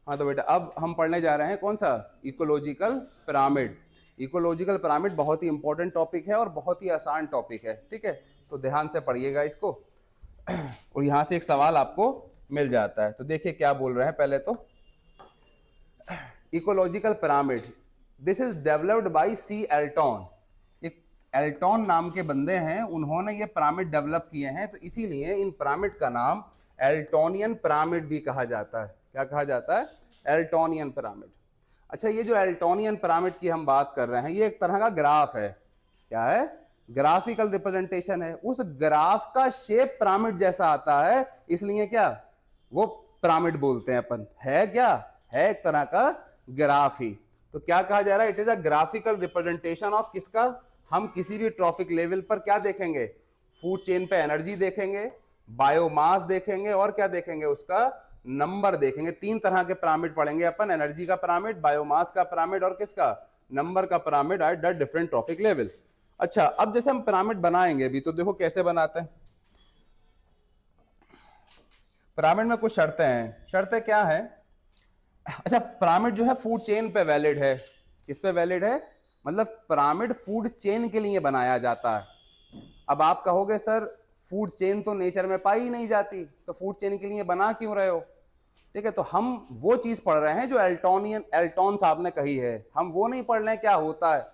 हाँ तो बेटा अब हम पढ़ने जा रहे हैं कौन सा, इकोलॉजिकल पिरामिड। इकोलॉजिकल पिरामिड बहुत ही इंपॉर्टेंट टॉपिक है और बहुत ही आसान टॉपिक है, ठीक है। तो ध्यान से पढ़िएगा इसको और यहाँ से एक सवाल आपको मिल जाता है। तो देखिए क्या बोल रहे हैं पहले तो, ecological pyramid, this is developed by C Elton. एक एल्टॉन नाम के बंदे हैं, उन्होंने ये पिरामिड डेवलप किए हैं, तो इसीलिए इन पिरामिड का नाम एल्टोनियन पिरामिड भी कहा जाता है। क्या कहा जाता है? एल्टोनियन पिरामिड। अच्छा, ये जो एल्टोनियन पिरामिड की हम बात कर रहे हैं, ये एक तरह का ग्राफ है। क्या है? ग्राफिकल रिप्रेजेंटेशन है। उस ग्राफ का शेप पिरामिड जैसा आता है, इसलिए क्या वो पिरामिड बोलते हैं अपन। है क्या? है एक तरह का ग्राफ ही। तो क्या कहा जा रहा है? It is a graphical representation of किसका? हम किसी भी ट्रॉफिक लेवल पर क्या देखेंगे? फूड चेन पे एनर्जी देखेंगे, बायोमास देखेंगे और क्या देखेंगे? उसका नंबर देखेंगे। तीन तरह के पिरामिड पढ़ेंगे अपन, एनर्जी का पिरामिड, बायोमास का पिरामिड और किसका? नंबर का pyramid at the different trophic level. अच्छा, अब जैसे हम पिरामिड बनाएंगे भी, तो देखो कैसे बनाते हैं। पिरामिड में कुछ शर्तें हैं। शर्तें क्या है? अच्छा, पिरामिड जो है फूड चेन पे वैलिड है। किस पे वैलिड है? मतलब पिरामिड फूड चेन के लिए बनाया जाता है। अब आप कहोगे सर फूड चेन तो नेचर में पाई ही नहीं जाती, तो फूड चेन के लिए बना क्यों रहे हो? ठीक है, तो हम वो चीज पढ़ रहे हैं जो एल्टॉन साहब ने कही है। हम वो नहीं पढ़ रहे हैं क्या होता है।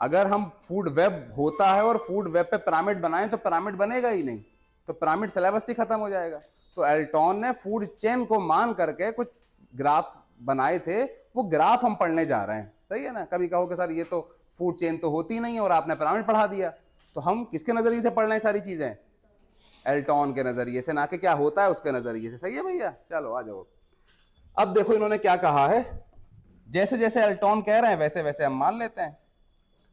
अगर हम फूड वेब होता है और फूड वेब पे पिरामिड बनाएं तो पिरामिड बनेगा ही नहीं, तो पिरामिड सिलेबस ही खत्म हो जाएगा। तो एल्टॉन ने फूड चेन को मान करके कुछ ग्राफ बनाए थे, वो ग्राफ हम पढ़ने जा रहे हैं। सही है ना? कभी कहोगे सर ये तो फूड चेन तो होती नहीं है और आपने पिरामिड पढ़ा दिया। तो हम किसके नजरिए से पढ़ रहे हैं सारी चीजें? एल्टॉन के नजरिए से, ना कि क्या होता है उसके नजरिए से। सही है भैया? चलो आ जाओ। अब देखो इन्होंने क्या कहा है। जैसे जैसे एल्टॉन कह रहे हैं वैसे वैसे हम मान लेते हैं।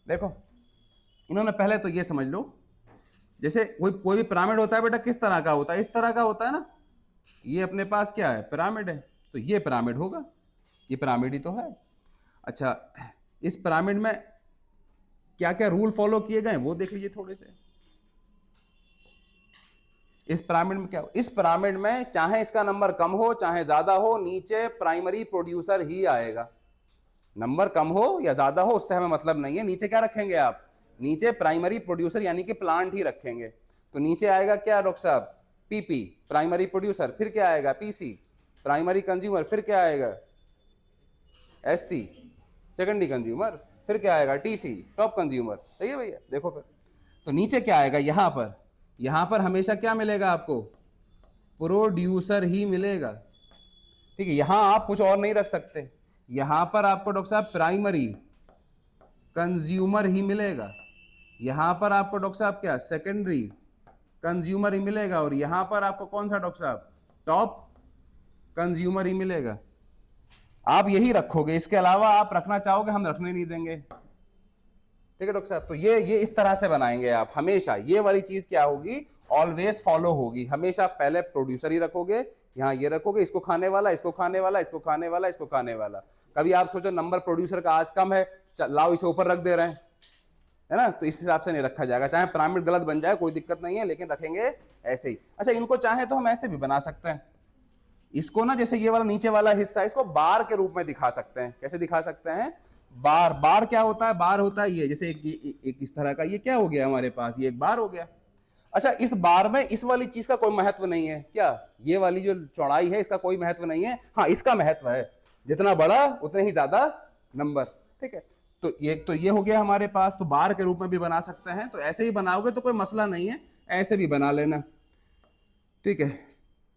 देखो इन्होंने पहले तो ये समझ लो, जैसे कोई भी पिरामिड होता है बेटा, किस तरह का होता है? इस तरह का होता है ना। ये अपने पास क्या है? पिरामिड है। तो ये पिरामिड होगा, ये पिरामिड ही तो है। अच्छा, इस पिरामिड में क्या क्या रूल फॉलो किए गए वो देख लीजिए थोड़े से। इस पिरामिड में क्या हो? इस पिरामिड में चाहे इसका नंबर कम हो चाहे ज्यादा हो, नीचे प्राइमरी प्रोड्यूसर ही आएगा। नंबर कम हो या ज्यादा हो उससे हमें मतलब नहीं है। नीचे क्या रखेंगे आप? नीचे प्राइमरी प्रोड्यूसर यानी कि प्लांट ही रखेंगे। तो नीचे आएगा क्या डॉक्टर साहब? PP primary producer. फिर क्या आएगा? PC primary consumer. फिर क्या आएगा? SC secondary consumer. फिर क्या आएगा? TC top consumer. सही है भैया? देखो फिर तो नीचे क्या आएगा? यहां पर हमेशा क्या मिलेगा आपको? प्रोड्यूसर ही मिलेगा। ठीक है, यहां आप कुछ और नहीं रख सकते। यहां पर आपको डॉक्टर साहब प्राइमरी कंज्यूमर ही मिलेगा। यहां पर आपको डॉक्टर साहब क्या? सेकेंडरी कंज्यूमर ही मिलेगा। और यहां पर आपको कौन सा डॉक्टर साहब? टॉप कंज्यूमर ही मिलेगा। आप यही रखोगे, इसके अलावा आप रखना चाहोगे हम रखने नहीं देंगे। ठीक है डॉक्टर साहब? तो ये इस तरह से बनाएंगे आप हमेशा। ये वाली चीज क्या होगी? ऑलवेज फॉलो होगी। हमेशा पहले प्रोड्यूसर ही रखोगे, यहाँ ये रखोगे, इसको खाने वाला, इसको खाने वाला, इसको खाने वाला, इसको खाने वाला। कभी आप सोचो नंबर प्रोड्यूसर का आज कम है, लाओ इसे ऊपर रख दे रहे हैं, है ना? तो इस हिसाब से नहीं रखा जाएगा। चाहे पिरामिड गलत बन जाए कोई दिक्कत नहीं है, लेकिन रखेंगे ऐसे ही। अच्छा, इनको चाहे तो हम ऐसे भी बना सकते हैं। इसको ना, जैसे ये वाला नीचे वाला हिस्सा, इसको बार के रूप में दिखा सकते हैं। कैसे दिखा सकते हैं? बार। बार क्या होता है? बार होता है ये, जैसे एक इस तरह का, ये क्या हो गया हमारे पास? ये एक बार हो गया। अच्छा, इस बार में इस वाली चीज का कोई महत्व नहीं है क्या? ये वाली जो चौड़ाई है इसका कोई महत्व नहीं है? हाँ, इसका महत्व है। जितना बड़ा उतने ही ज्यादा नंबर। ठीक है, तो ये हो गया हमारे पास। तो बार के रूप में भी बना सकते हैं। तो ऐसे ही बनाओगे तो कोई मसला नहीं है, ऐसे भी बना लेना। ठीक है,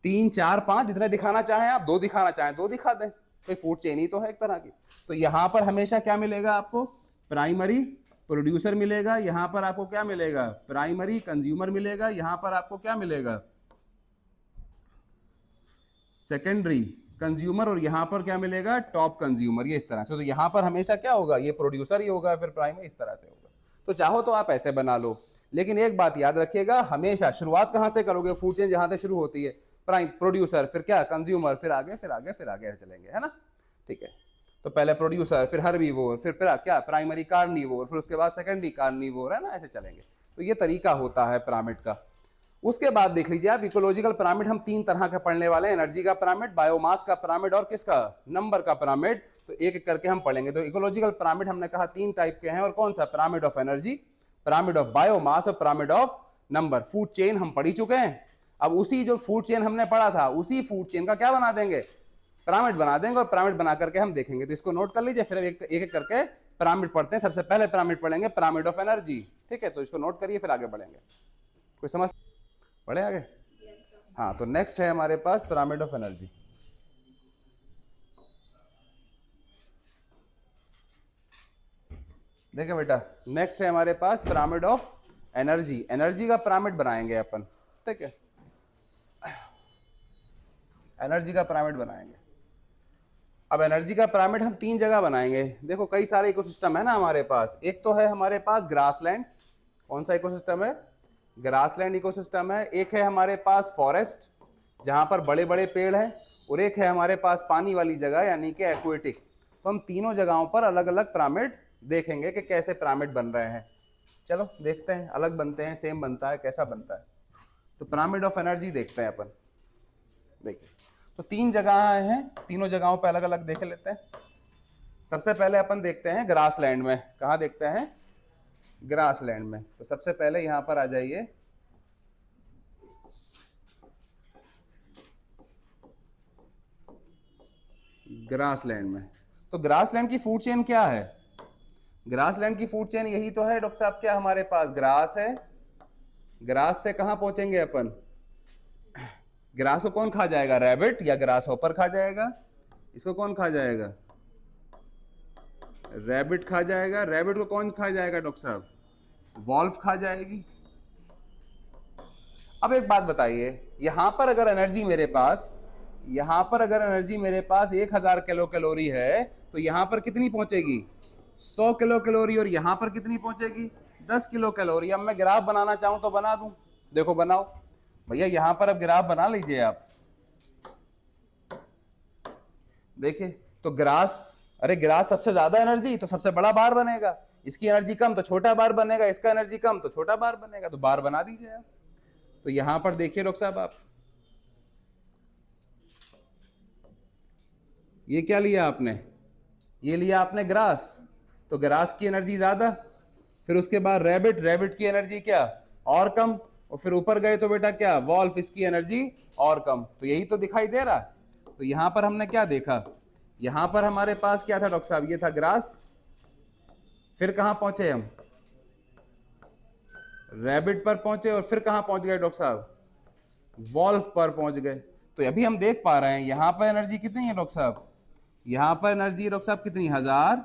3 4 5 जितने दिखाना चाहें आप, 2 दिखाना चाहें 2 दिखा दें। कोई फूड चेन ही तो है एक तरह की। तो यहां पर हमेशा क्या मिलेगा आपको? प्राइमरी प्रोड्यूसर मिलेगा। यहां पर आपको क्या मिलेगा? प्राइमरी कंज्यूमर मिलेगा। यहां पर आपको क्या मिलेगा? Secondary consumer. और यहां पर क्या मिलेगा? Top consumer. ये इस तरह से। तो यहां पर हमेशा क्या होगा? ये प्रोड्यूसर ही होगा, फिर प्राइमरी, इस तरह से होगा। तो चाहो तो आप ऐसे बना लो, लेकिन एक बात याद रखिएगा, हमेशा शुरुआत कहां से करोगे? फूड चेन जहां से शुरू होती है, प्राइम प्रोड्यूसर, फिर क्या? कंज्यूमर, फिर आगे फिर आगे फिर आगे चलेंगे, है ना? ठीक है, तो पहले प्रोड्यूसर, फिर हर्बीवोर, फिर क्या? प्राइमरी कार्निवोर, फिर उसके बाद सेकेंडरी कार्निवोर, है ना? ऐसे चलेंगे। तो ये तरीका होता है पिरामिड का। उसके बाद देख लीजिए आप, इकोलॉजिकल पिरामिड हम 3 तरह का पढ़ने वाले हैं, एनर्जी का पिरामिड, बायोमास का पिरामिड और किसका, नंबर का पिरामिड। तो एक एक करके हम पढ़ेंगे। तो इकोलॉजिकल पिरामिड हमने कहा 3 टाइप के हैं, और कौन सा, pyramid of energy, pyramid of biomass और pyramid of number. Food chain हम पढ़ ही चुके हैं। अब उसी जो फूड चेन हमने पढ़ा था, उसी फूड चेन का क्या बना देंगे, पिरामिड बना देंगे, और पिरामिड बना करके हम देखेंगे। तो इसको नोट कर लीजिए, फिर एक एक करके पिरामिड पढ़ते हैं। सबसे पहले पिरामिड पढ़ेंगे पिरामिड ऑफ एनर्जी, ठीक है। तो इसको नोट करिए, फिर आगे बढ़ेंगे। कोई समझ, बढ़े आगे? हाँ, तो नेक्स्ट है हमारे पास पिरामिड ऑफ एनर्जी। देखिए बेटा, नेक्स्ट है हमारे पास पिरामिड ऑफ एनर्जी। एनर्जी का पिरामिड बनाएंगे अपन, ठीक है, एनर्जी का पिरामिड बनाएंगे। अब एनर्जी का पिरामिड हम 3 जगह बनाएंगे। देखो कई सारे इकोसिस्टम है ना हमारे पास। एक तो है हमारे पास ग्रासलैंड, कौन सा इकोसिस्टम है, ग्रासलैंड इकोसिस्टम है। एक है हमारे पास फॉरेस्ट, जहां पर बड़े बड़े पेड़ हैं, और एक है हमारे पास पानी वाली जगह यानी कि एक्वेटिक। तो हम तीनों जगहों पर अलग अलग पिरामिड देखेंगे कि कैसे पिरामिड बन रहे हैं। चलो देखते हैं, अलग बनते हैं, सेम बनता है, कैसा बनता है। तो पिरामिड ऑफ एनर्जी देखते हैं अपन। देखिए, तो 3 जगह हैं, तीनों जगहों पर अलग अलग देख लेते हैं। सबसे पहले अपन देखते हैं ग्रासलैंड में। कहाँ देखते हैं, ग्रासलैंड में। तो सबसे पहले यहां पर आ जाइए, ग्रासलैंड में। तो ग्रासलैंड की फूड चेन क्या है, ग्रासलैंड की फूड चेन यही तो है डॉक्टर साहब, क्या हमारे पास ग्रास है, ग्रास से कहां पहुंचेंगे अपन, ग्रास को कौन खा जाएगा, रैबिट या ग्रास हॉपर खा जाएगा, इसको कौन खा जाएगा, रैबिट खा जाएगा। रैबिट को कौन खा जाएगा डॉक्टर साहब, वॉल्फ खा जाएगी। अब एक बात बताइए, यहां पर अगर एनर्जी मेरे पास, यहां पर अगर एनर्जी मेरे पास 1000 किलो कैलोरी है, तो यहां पर कितनी पहुंचेगी, 100 किलो कैलोरी, और यहां पर कितनी पहुंचेगी, 10 किलो कैलोरी। अब मैं ग्राफ बनाना चाहूं तो बना दूं, देखो बनाओ भैया, यहां पर अब ग्राफ बना लीजिए आप। देखिए, तो ग्रास, अरे ग्रास सबसे ज्यादा एनर्जी तो सबसे बड़ा बार बनेगा, इसकी एनर्जी कम तो छोटा बार बनेगा, इसका एनर्जी कम तो छोटा बार बनेगा। तो बार बना दीजिए आप। तो यहां पर देखिए डॉक्टर साहब आप, ये क्या लिया आपने, ये लिया आपने ग्रास, तो ग्रास की एनर्जी ज्यादा, फिर उसके बाद रैबिट, रैबिट की एनर्जी क्या और कम, और फिर ऊपर गए तो बेटा क्या, वॉल्फ, इसकी एनर्जी और कम। तो यही तो दिखाई दे रहा। तो यहां पर हमने क्या देखा, यहां पर हमारे पास क्या था डॉक्टर साहब, ये था ग्रास, फिर कहां पहुंचे हम, रैबिट पर पहुंचे, और फिर कहां पहुंच गए डॉक्टर साहब, वॉल्फ पर पहुंच गए। तो अभी हम देख पा रहे हैं यहां पर एनर्जी कितनी है डॉक्टर साहब, यहां पर एनर्जी डॉक्टर साहब कितनी, 1000,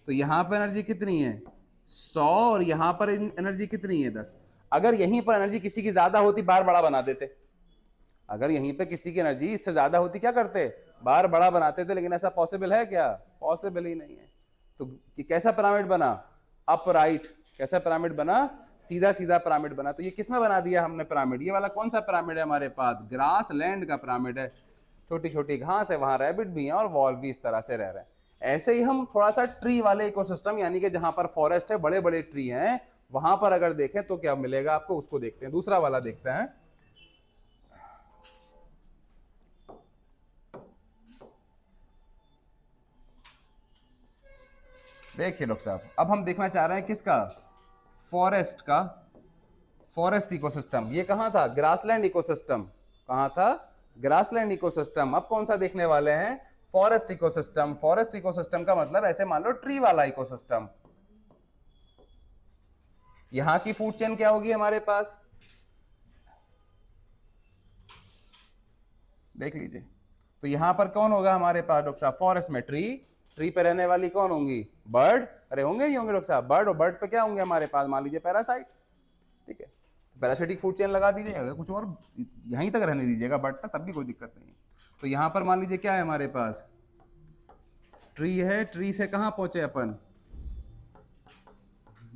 तो यहां पर एनर्जी कितनी है 100, और यहां पर एनर्जी कितनी है 10। अगर यहीं पर एनर्जी किसी की ज्यादा होती, बार बड़ा बना देते, अगर यहीं पे किसी की एनर्जी इससे ज्यादा होती क्या करते, बार बड़ा बनाते थे, लेकिन ऐसा पॉसिबल है क्या, पॉसिबल ही नहीं है। तो कैसा पिरामिड बना, अपराइट, कैसा पिरामिड बना, सीधा सीधा पिरामिड बना। तो ये किसमें बना दिया हमने पिरामिड, ये वाला कौन सा पिरामिड है हमारे पास, ग्रास लैंड का पिरामिड है। छोटी छोटी घास है, वहां रैबिट भी है और वॉल्फ भी इस तरह से रह रहे हैं। ऐसे ही हम थोड़ा सा ट्री वाले इकोसिस्टम, यानी कि जहां पर फॉरेस्ट है, बड़े बड़े ट्री हैं, वहां पर अगर देखें तो क्या मिलेगा आपको, उसको देखते हैं। दूसरा वाला देखते हैं, देखिए डॉक्टर साहब, अब हम देखना चाह रहे हैं किसका, फॉरेस्ट का, फॉरेस्ट इकोसिस्टम। ये कहां था, ग्रासलैंड इकोसिस्टम, कहां था, ग्रासलैंड इकोसिस्टम। अब कौन सा देखने वाले हैं, फॉरेस्ट इकोसिस्टम। फॉरेस्ट इकोसिस्टम का मतलब ऐसे मान लो ट्री वाला इकोसिस्टम। यहां की फूड चेन क्या होगी हमारे पास, देख लीजिए। तो यहां पर कौन होगा हमारे पास डॉक्टर साहब, फॉरेस्ट में ट्री, ट्री पे रहने वाली कौन होंगी, बर्ड, अरे होंगे नहीं होंगे डॉक्टर साहब, बर्ड, और बर्ड पे क्या होंगे हमारे पास, मान लीजिए पैरासाइट, ठीक है। पैरासिटिक फूड चेन लगा दीजिएगा, कुछ और यहीं तक रहने दीजिएगा बर्ड तक, तब भी कोई दिक्कत नहीं। तो यहां पर मान लीजिए क्या है हमारे पास, ट्री है, ट्री से कहां पहुंचे अपन,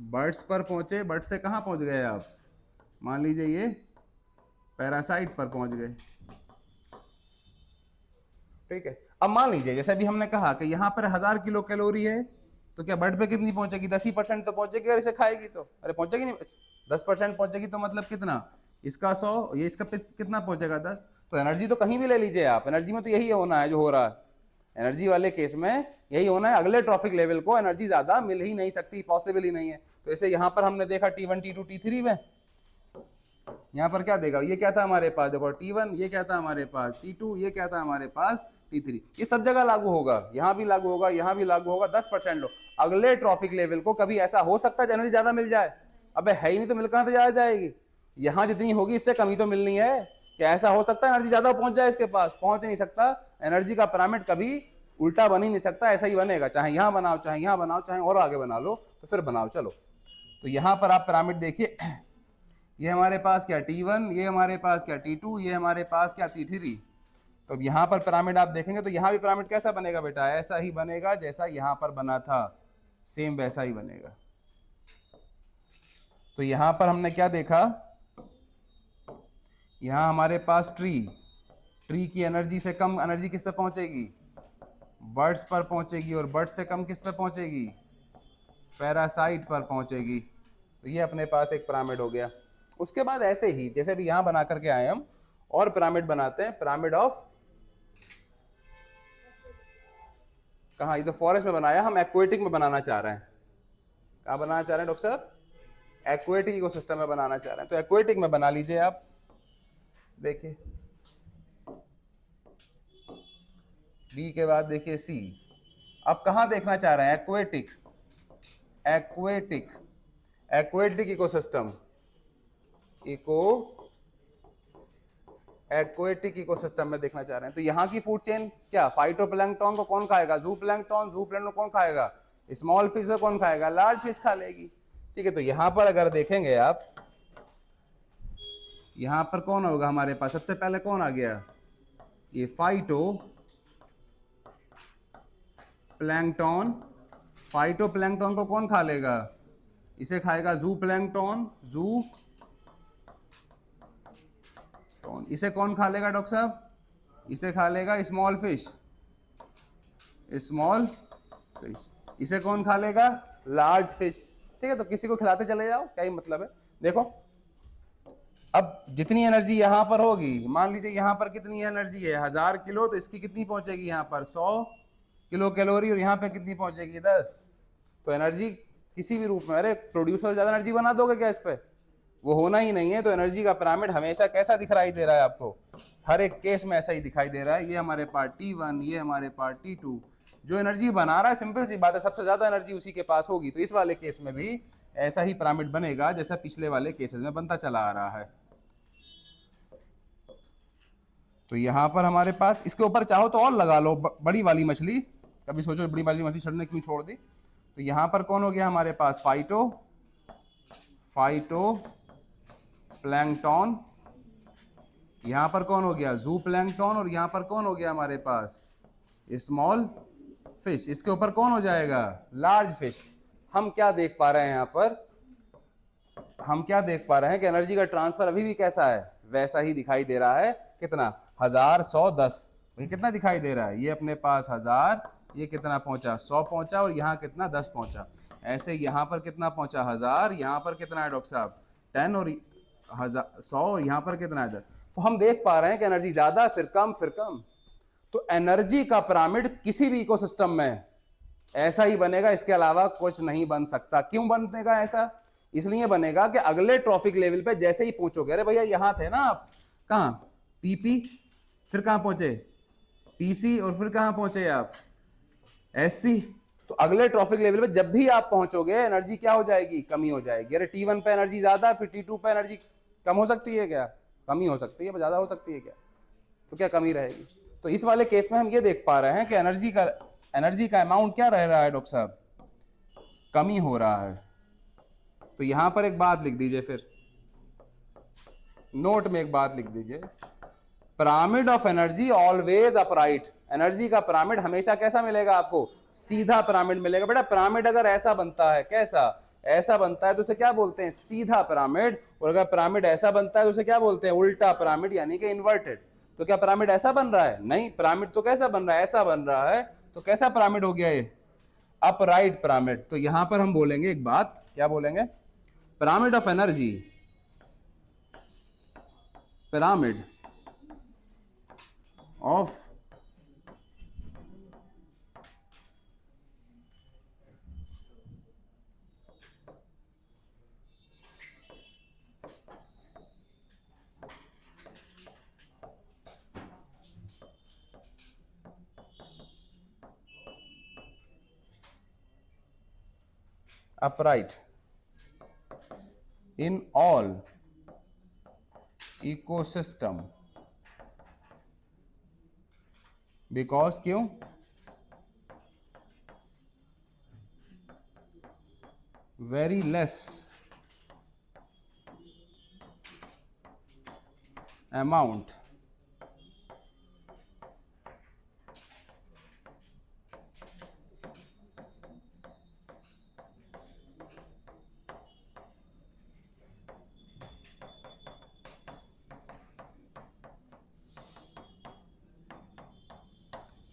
बर्ड्स पर पहुंचे, बर्ड से कहां पहुंच गए आप, मान लीजिए ये पैरासाइट पर पहुंच गए, ठीक है। अब मान लीजिए जैसे भी हमने कहा कि यहाँ पर 1000 किलो कैलोरी है, तो क्या बर्ड पे कितनी पहुंचेगी, 10% तो पहुंचेगी, अगर इसे खाएगी तो, अरे पहुंचेगी नहीं, 10% पहुंचेगी तो मतलब कितना, इसका 100, ये इसका कितना पहुंचेगा 10। तो एनर्जी तो कहीं भी ले लीजिए आप, एनर्जी में तो यही होना है जो हो रहा है। एनर्जी वाले केस में यही होना है, अगले ट्रॉफिक लेवल को एनर्जी ज्यादा मिल ही नहीं सकती, पॉसिबल ही नहीं है। तो इसे यहां पर हमने देखा T1 T2 T3 में, यहाँ पर क्या देगा, ये क्या था हमारे पास, देखो T1, ये क्या था हमारे पास T2, ये क्या था हमारे पास T3। ये सब जगह लागू होगा, यहाँ भी लागू होगा, यहाँ भी लागू होगा। 10% लो, अगले ट्रॉफिक लेवल को कभी ऐसा हो सकता है एनर्जी ज्यादा मिल जाए? अबे है ही नहीं, तो मिल कहां से ज्यादा जाएगी? यहाँ जितनी होगी इससे कमी तो मिलनी है। क्या ऐसा हो सकता है एनर्जी ज्यादा पहुंच जाए इसके पास? पहुंच ही नहीं सकता। एनर्जी का पिरामिड कभी उल्टा बन ही नहीं सकता, ऐसा ही बनेगा, चाहे यहाँ बनाओ, चाहे यहाँ बनाओ, चाहे और आगे बना लो, तो फिर बनाओ। चलो तो यहाँ पर आप पिरामिड देखिए, ये हमारे पास क्या T1, ये हमारे पास क्या T2, ये हमारे पास क्या T3। तो अब यहाँ पर पिरामिड आप देखेंगे तो यहाँ भी पिरामिड कैसा बनेगा बेटा? ऐसा ही बनेगा जैसा यहाँ पर बना था, सेम वैसा ही बनेगा। तो यहाँ पर हमने क्या देखा, यहाँ हमारे पास ट्री की एनर्जी से कम एनर्जी किस पे पहुंचेगी? बर्ड्स पर पहुंचेगी, और बर्ड्स से कम किस पे पहुंचेगी? पैरासाइट पर पहुंचेगी। तो ये अपने पास एक पिरामिड हो गया। उसके बाद ऐसे ही जैसे भी यहां बना करके आए हम, और पिरामिड बनाते हैं, पिरामिड ऑफ, कहाँ, ये तो फॉरेस्ट में बनाया, हम एक्वेटिक में बनाना चाह रहे हैं। कहाँ बनाना चाह रहे हैं डॉक्टर साहब? एक्वेटिक इकोसिस्टम में बनाना चाह रहे हैं। तो एक्वेटिक में बना लीजिए आप, देखिए बी के बाद देखिए सी। अब कहाँ देखना चाह रहे हैं? Aquatic, aquatic, aquatic ecosystem, aquatic ecosystem में देखना चाह रहे हैं। तो यहाँ की फूड चेन क्या, फाइटोप्लैंक्टन को कौन खाएगा? ज़ूप्लैंक्टन, ज़ूप्लैंक्टन को कौन खाएगा? स्मॉल फिश को कौन खाएगा? लार्ज फिश खा लेगी। ठीक है, तो यहाँ पर अगर देखेंगे आप, यहाँ पर कौन होगा हमारे पास? सबसे पहले कौन आ गया? ये फाइटोप्लैंक्टन। फाइटोप्लैंक्टन को कौन खा लेगा? इसे खाएगा ज़ूप्लैंक्टन, इसे कौन खा लेगा डॉक्टर साहब? इसे खा लेगा स्मॉल फिश, स्मॉल फिश। इसे कौन खा लेगा? Large fish. ठीक है, तो किसी को खिलाते चले जाओ, क्या ही मतलब है। देखो अब जितनी एनर्जी यहाँ पर होगी, मान लीजिए यहाँ पर कितनी एनर्जी है? 1000 किलो, तो इसकी कितनी पहुंचेगी यहाँ पर? 100 किलो कैलोरी। और यहाँ पे कितनी पहुंचेगी? 10। तो एनर्जी किसी भी रूप में, अरे प्रोड्यूसर ज्यादा एनर्जी बना दोगे क्या इस पे? वो होना ही नहीं है। तो एनर्जी का पिरामिड हमेशा कैसा दिखाई दे रहा है आपको? हर एक केस में ऐसा ही दिखाई दे रहा है। ये हमारे पास T1, ये हमारे पास T2, जो एनर्जी बना रहा है, सिंपल सी बात है, सबसे ज्यादा एनर्जी उसी के पास होगी। तो इस वाले केस में भी ऐसा ही पिरामिड बनेगा जैसा पिछले वाले केसेस में बनता चला आ रहा है। तो यहाँ पर हमारे पास, इसके ऊपर चाहो तो और लगा लो बड़ी वाली मछली, कभी सोचो बड़ी वाली मछली सर ने क्यों छोड़ दी। तो यहाँ पर कौन हो गया हमारे पास? फाइटोप्लैंक्टन। यहाँ पर कौन हो गया? ज़ूप्लैंक्टन। और यहाँ पर कौन हो गया हमारे पास? Small fish. इसके ऊपर कौन हो जाएगा? Large fish. हम क्या देख पा रहे हैं यहाँ पर? हम क्या देख पा रहे हैं कि एनर्जी का ट्रांसफर अभी भी कैसा है? वैसा ही दिखाई दे रहा है। कितना? 1000, 100, 10। वही कितना दिखाई दे रहा है? ये अपने पास 1000, ये कितना पहुंचा? 100 पहुंचा, और यहाँ कितना? 10 पहुंचा। ऐसे यहाँ पर कितना पहुंचा? 1000। यहाँ पर कितना है डॉक्टर साहब? 10। और 100, और यहाँ पर कितना है? 10। तो हम देख पा रहे हैं कि एनर्जी ज्यादा, फिर कम, फिर कम। तो एनर्जी का पिरामिड किसी भी इकोसिस्टम में ऐसा ही बनेगा, इसके अलावा कुछ नहीं बन सकता। क्यों बनेगा ऐसा? इसलिए बनेगा कि अगले ट्रॉफिक लेवल पे जैसे ही पहुंचोगे, अरे भैया यहां थे ना आप, कहां? पीपी, फिर कहां पहुंचे? पीसी, और फिर कहां पहुंचे आप? एससी। तो अगले ट्रॉफिक लेवल पे जब भी आप पहुंचोगे, एनर्जी क्या हो जाएगी? कमी हो जाएगी। अरे T1 पे एनर्जी ज्यादा, फिर T2 पे एनर्जी कम हो सकती है क्या? कमी हो सकती है, ज्यादा हो सकती है क्या? तो क्या कमी रहेगी? तो इस वाले केस में हम ये देख पा रहे हैं कि एनर्जी का अमाउंट क्या रह रहा है डॉक्टर साहब? कमी हो रहा है। तो यहां पर एक बात लिख दीजिए, फिर नोट में एक बात लिख दीजिए, pyramid of energy always upright. Energy का पिरामिड हमेशा कैसा मिलेगा आपको? सीधा पिरामिड मिलेगा। बेटा पिरामिड अगर ऐसा बनता है, कैसा? ऐसा बनता है, तो उसे क्या बोलते हैं? सीधा पिरामिड। और अगर पिरामिड ऐसा बनता है तो उसे क्या बोलते हैं? उल्टा पिरामिड, यानी कि इन्वर्टेड। तो क्या पिरामिड ऐसा बन रहा है? नहीं, पिरामिड तो कैसा बन रहा है? ऐसा बन रहा है। तो कैसा पिरामिड हो गया ये? Upright pyramid. तो यहां पर हम बोलेंगे एक बात, क्या बोलेंगे? Pyramid of energy pyramid of upright in all ecosystem, because क्यों? very less amount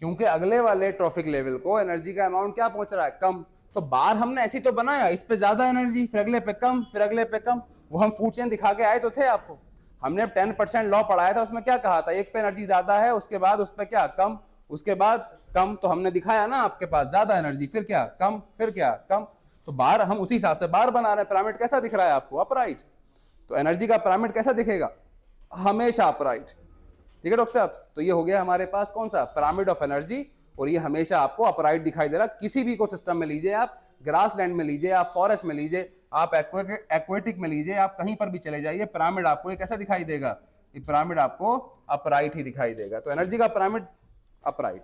क्योंकि अगले वाले ट्रॉफिक लेवल को एनर्जी का अमाउंट क्या पहुंच रहा है? कम। तो बार हमने ऐसी तो बनाया, इस पे ज्यादा एनर्जी, फिर अगले पे कम, फिर अगले पे कम। वो हम फूड चेन दिखा के आए तो थे आपको। हमने 10% लॉ पढ़ाया था, उसमें क्या कहा था? एक पे एनर्जी ज्यादा है, उसके बाद उस पे क्या? कम, उसके बाद कम। तो हमने दिखाया ना, आपके पास ज्यादा एनर्जी, फिर क्या? कम, फिर क्या? कम। तो बार हम उसी हिसाब से बार बना रहे हैं। पिरामिड कैसा दिख रहा है आपको? अपराइट। तो एनर्जी का पिरामिड कैसा दिखेगा? हमेशा अपराइट। ठीक है डॉक्टर साहब? तो ये हो गया हमारे पास कौन सा? Pyramid of energy. और ये हमेशा आपको अपराइट दिखाई दे रहा। किसी भी इकोसिस्टम में लीजिए आप, ग्रास लैंड में लीजिए आप, फॉरेस्ट में लीजिए आप, एक्वेटिक में लीजिए आप, कहीं पर भी चले जाइए, पिरामिड आपको कैसा दिखाई देगा? ये पिरामिड आपको अपराइट ही दिखाई देगा। तो एनर्जी का पिरामिड अपराइट।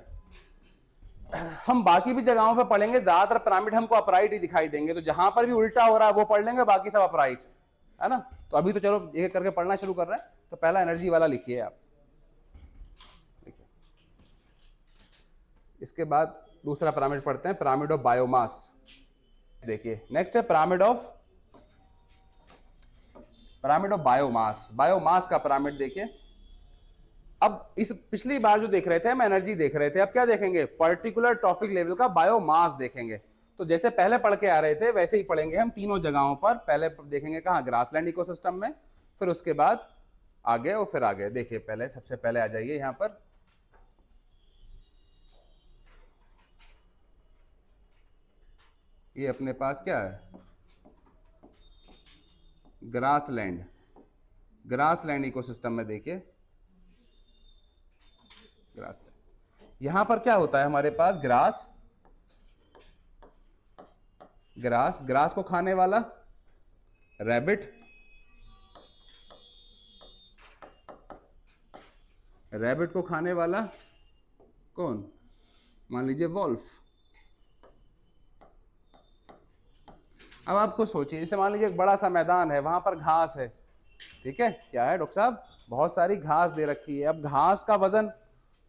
हम बाकी भी जगहों पर पढ़ेंगे, ज्यादातर पिरामिड हमको अपराइट ही दिखाई देंगे। तो जहां पर भी उल्टा हो रहा है वो पढ़ लेंगे, बाकी सब अपराइट है ना। तो अभी तो चलो एक करके पढ़ना शुरू कर रहे हैं। तो पहला एनर्जी वाला लिखिए आप। इसके बाद दूसरा पिरामिड पढ़ते हैं, पिरामिड ऑफ बायोमास। देखिए नेक्स्ट है पिरामिड ऑफ बायोमास। बायोमास का पिरामिड देखिए। अब इस पिछली बार जो देख रहे थे हम एनर्जी देख रहे थे, अब क्या देखेंगे? पर्टिकुलर ट्रॉफिक लेवल का बायोमास देखेंगे। तो जैसे पहले पढ़ के आ रहे थे वैसे ही पढ़ेंगे हम तीनों जगहों पर। पहले देखेंगे कहाँ? ग्रासलैंड इकोसिस्टम में, फिर उसके बाद आगे और फिर आगे। देखिए पहले सबसे पहले आ जाइए यहाँ पर, ये अपने पास क्या है? ग्रासलैंड। ग्रासलैंड इकोसिस्टम में देखिए, ग्रासलैंड यहां पर क्या होता है हमारे पास? ग्रास को खाने वाला रैबिट, रैबिट को खाने वाला कौन? मान लीजिए वॉल्फ। अब आपको सोचिए, जैसे मान लीजिए एक बड़ा सा मैदान है, वहां पर घास है, ठीक है? क्या है डॉक्टर साहब? बहुत सारी घास दे रखी है। अब घास का वजन,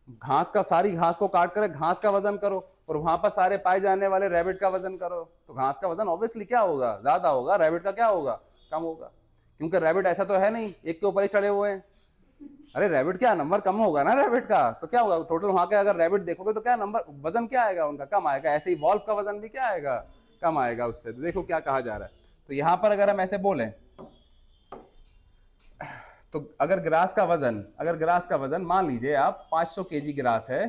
घास का, सारी घास को काट कर घास का वजन करो, और वहां पर सारे पाए जाने वाले रैबिट का वजन करो, तो घास का वजन ऑब्वियसली क्या होगा? ज्यादा होगा। रैबिट का क्या होगा? कम होगा। क्योंकि रैबिट ऐसा तो है नहीं एक के ऊपर ही चढ़े हुए हैं। अरे रैबिट क्या, नंबर कम होगा ना रैबिट का। तो क्या होगा टोटल वहां के? अगर रैबिट देखोगे तो क्या नंबर, वजन क्या आएगा उनका? कम आएगा। ऐसे ही वॉल्फ का वजन भी क्या आएगा? कम आएगा उससे। तो देखो क्या कहा जा रहा है। तो यहां पर अगर हम ऐसे बोलें तो अगर ग्रास का वजन मान लीजिए आप 500 केजी ग्रास है,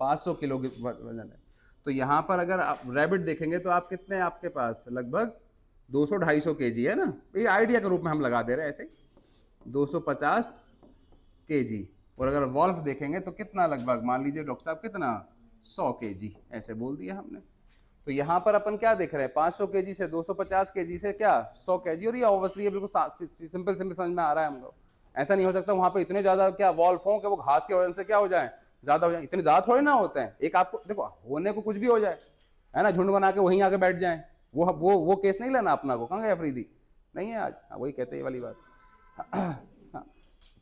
500 किलो वजन है, तो यहां पर अगर आप रैबिट देखेंगे तो आप कितने, आपके पास लगभग 200-250 केजी है ना। ये आइडिया के रूप में हम लगा दे रहे हैं ऐसे, 250 केजी। और अगर वॉल्फ देखेंगे तो कितना, लगभग मान लीजिए डॉक्टर साहब कितना, 100 केजी, ऐसे बोल दिया हमने। तो यहाँ पर अपन क्या देख रहे हैं? 500 केजी से 250 केजी से क्या 100 केजी। और ये ऑब्वियसली बिल्कुल सिंपल समझ में आ रहा है हमको। ऐसा नहीं हो सकता वहाँ पे इतने ज़्यादा क्या वॉल्फ हों कि वो घास के वजन से क्या हो जाए, ज़्यादा हो जाए। इतने ज़्यादा थोड़ी ना होते हैं। एक आपको देखो, होने को कुछ भी हो जाए है ना, झुंड बना के वहीं आके बैठ जाए, वो केस नहीं लेना अपना को। कहाँ गए अफरीदी? नहीं है आज। हाँ वही कहते हैं वाली बात। हाँ,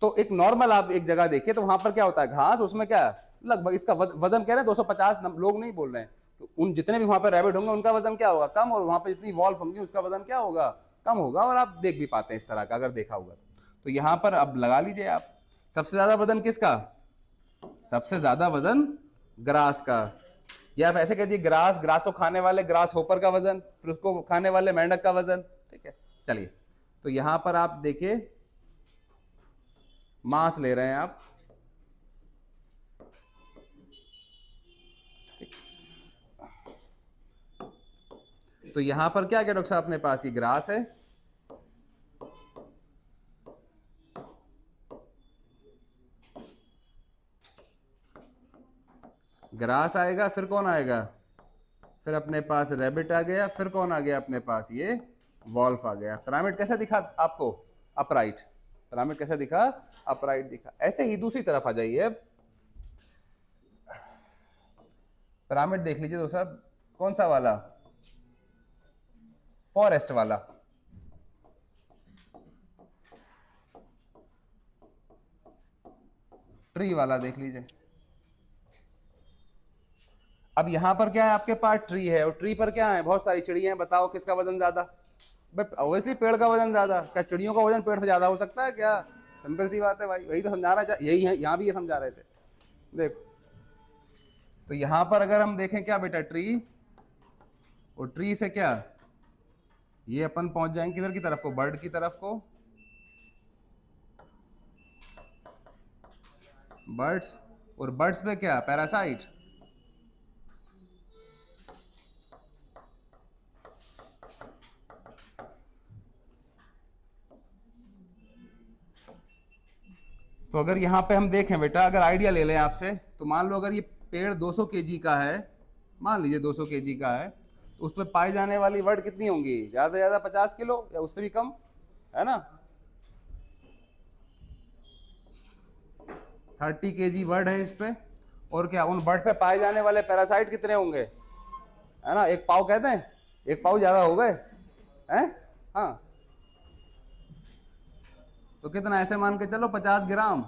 तो एक नॉर्मल आप एक जगह देखिए तो वहाँ पर क्या होता है? घास, उसमें क्या लगभग इसका वजन कह रहे हैं 250, लोग नहीं बोल रहे हैं। उन जितने भी वहां पर रैबिट होंगे उनका वजन क्या होगा? कम। और वहां पर जितनी वॉल्फ होंगी उसका वजन क्या होगा? कम होगा। और आप देख भी पाते हैं इस तरह का, अगर देखा होगा तो यहां पर अब लगा लीजिए आप, सबसे ज्यादा वजन किसका? सबसे ज्यादा वजन ग्रास का। या आप ऐसे कह दिए ग्रास को खाने वाले ग्रास होपर का वजन, फिर उसको खाने वाले मेंढक का वजन। ठीक है, चलिए। तो यहां पर आप देखिए मास ले रहे हैं आप, तो यहां पर क्या क्या डॉक्टर साहब अपने पास, ये ग्रास है, ग्रास आएगा, फिर कौन आएगा, फिर अपने पास रैबिट आ गया, फिर कौन आ गया अपने पास, ये वॉल्फ आ गया। पिरामिड कैसा दिखा आपको, अपराइट, पिरामिड कैसा दिखा, अपराइट दिखा। ऐसे ही दूसरी तरफ आ जाइए, अब पिरामिड देख लीजिए दोस्त साहब, कौन सा वाला, फॉरेस्ट वाला, ट्री वाला देख लीजिए। अब यहां पर क्या है, आपके पास ट्री है, और ट्री पर क्या है, बहुत सारी चिड़िया हैं, बताओ किसका वजन ज्यादा, बट ऑब्वियसली पेड़ का वजन ज्यादा। क्या चिड़ियों का वजन पेड़ से ज्यादा हो सकता है क्या, सिंपल सी बात है भाई, वही तो समझाना चाहिए, यही है, यहाँ भी ये समझा रहे थे। देखो तो यहां पर अगर हम देखें क्या बेटा, ट्री, और ट्री से क्या, ये अपन पहुंच जाएंगे किधर की तरफ को, बर्ड की तरफ को, बर्ड्स, और बर्ड्स पे क्या, पैरासाइट, तो अगर यहाँ पे हम देखें बेटा, अगर आइडिया ले लें आपसे, तो मान लो अगर ये पेड़ 200 केजी का है, मान लीजिए 200 केजी का है, तो उस पर पाई जाने वाली वर्ड कितनी होंगी, ज़्यादा से ज़्यादा 50 किलो या उससे भी कम, है ना, 30 केजी वर्ड है इस पे। और क्या, उन बर्ड पे पाए जाने वाले पैरासाइट कितने होंगे, है ना, एक पाव कहते हैं, एक पाव ज़्यादा हो गए हैं, हाँ, तो कितना, ऐसे मान के चलो 50 ग्राम,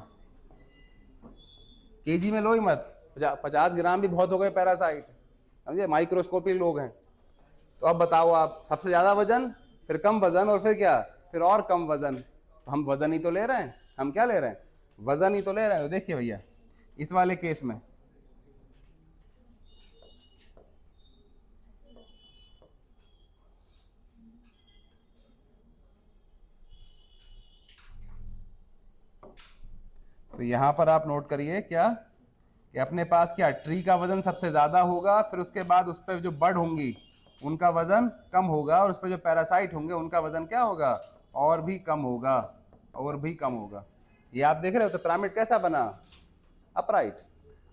केजी में लो ही मत, 50 ग्राम भी बहुत हो गए पैरासाइट, समझे, माइक्रोस्कोपिक लोग हैं। तो अब बताओ आप, सबसे ज़्यादा वजन, फिर कम वजन, और फिर क्या, फिर और कम वजन, तो हम वजन ही तो ले रहे हैं, हम क्या ले रहे हैं, वजन ही तो ले रहे हैं। तो देखिए भैया इस वाले केस में, तो यहां पर आप नोट करिए क्या, कि अपने पास क्या, ट्री का वजन सबसे ज़्यादा होगा, फिर उसके बाद उस पर जो बर्ड होंगी उनका वजन कम होगा, और उस पर जो पैरासाइट होंगे उनका वजन क्या होगा, और भी कम होगा, और भी कम होगा। ये आप देख रहे हो, तो पिरामिड कैसा बना, अपराइट।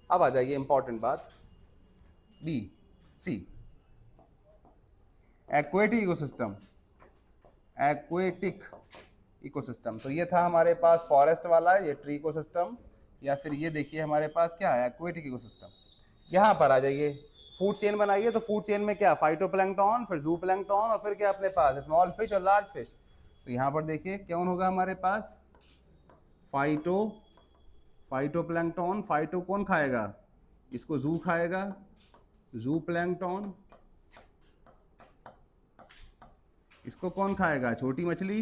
अब आ जाइए इंपॉर्टेंट बात, B C, aquatic ecosystem, aquatic ecosystem. तो ये था हमारे पास फॉरेस्ट वाला, ये ट्री इकोसिस्टम, या फिर ये देखिए हमारे पास क्या है, एक्वेटिक इकोसिस्टम। यहाँ पर आ जाइए, फूड चेन बनाइए, तो फूड चेन में क्या, फाइटोप्लैंक्टन, फिर जूप्लैंक्टन, और फिर क्या अपने पास स्मॉल फिश और लार्ज फिश। तो यहाँ पर देखिए कौन होगा हमारे पास, फाइटोप्लैंक्टन, फाइटो कौन खाएगा, इसको जू खाएगा, जू प्लैंक्टन, इसको कौन खाएगा, छोटी मछली,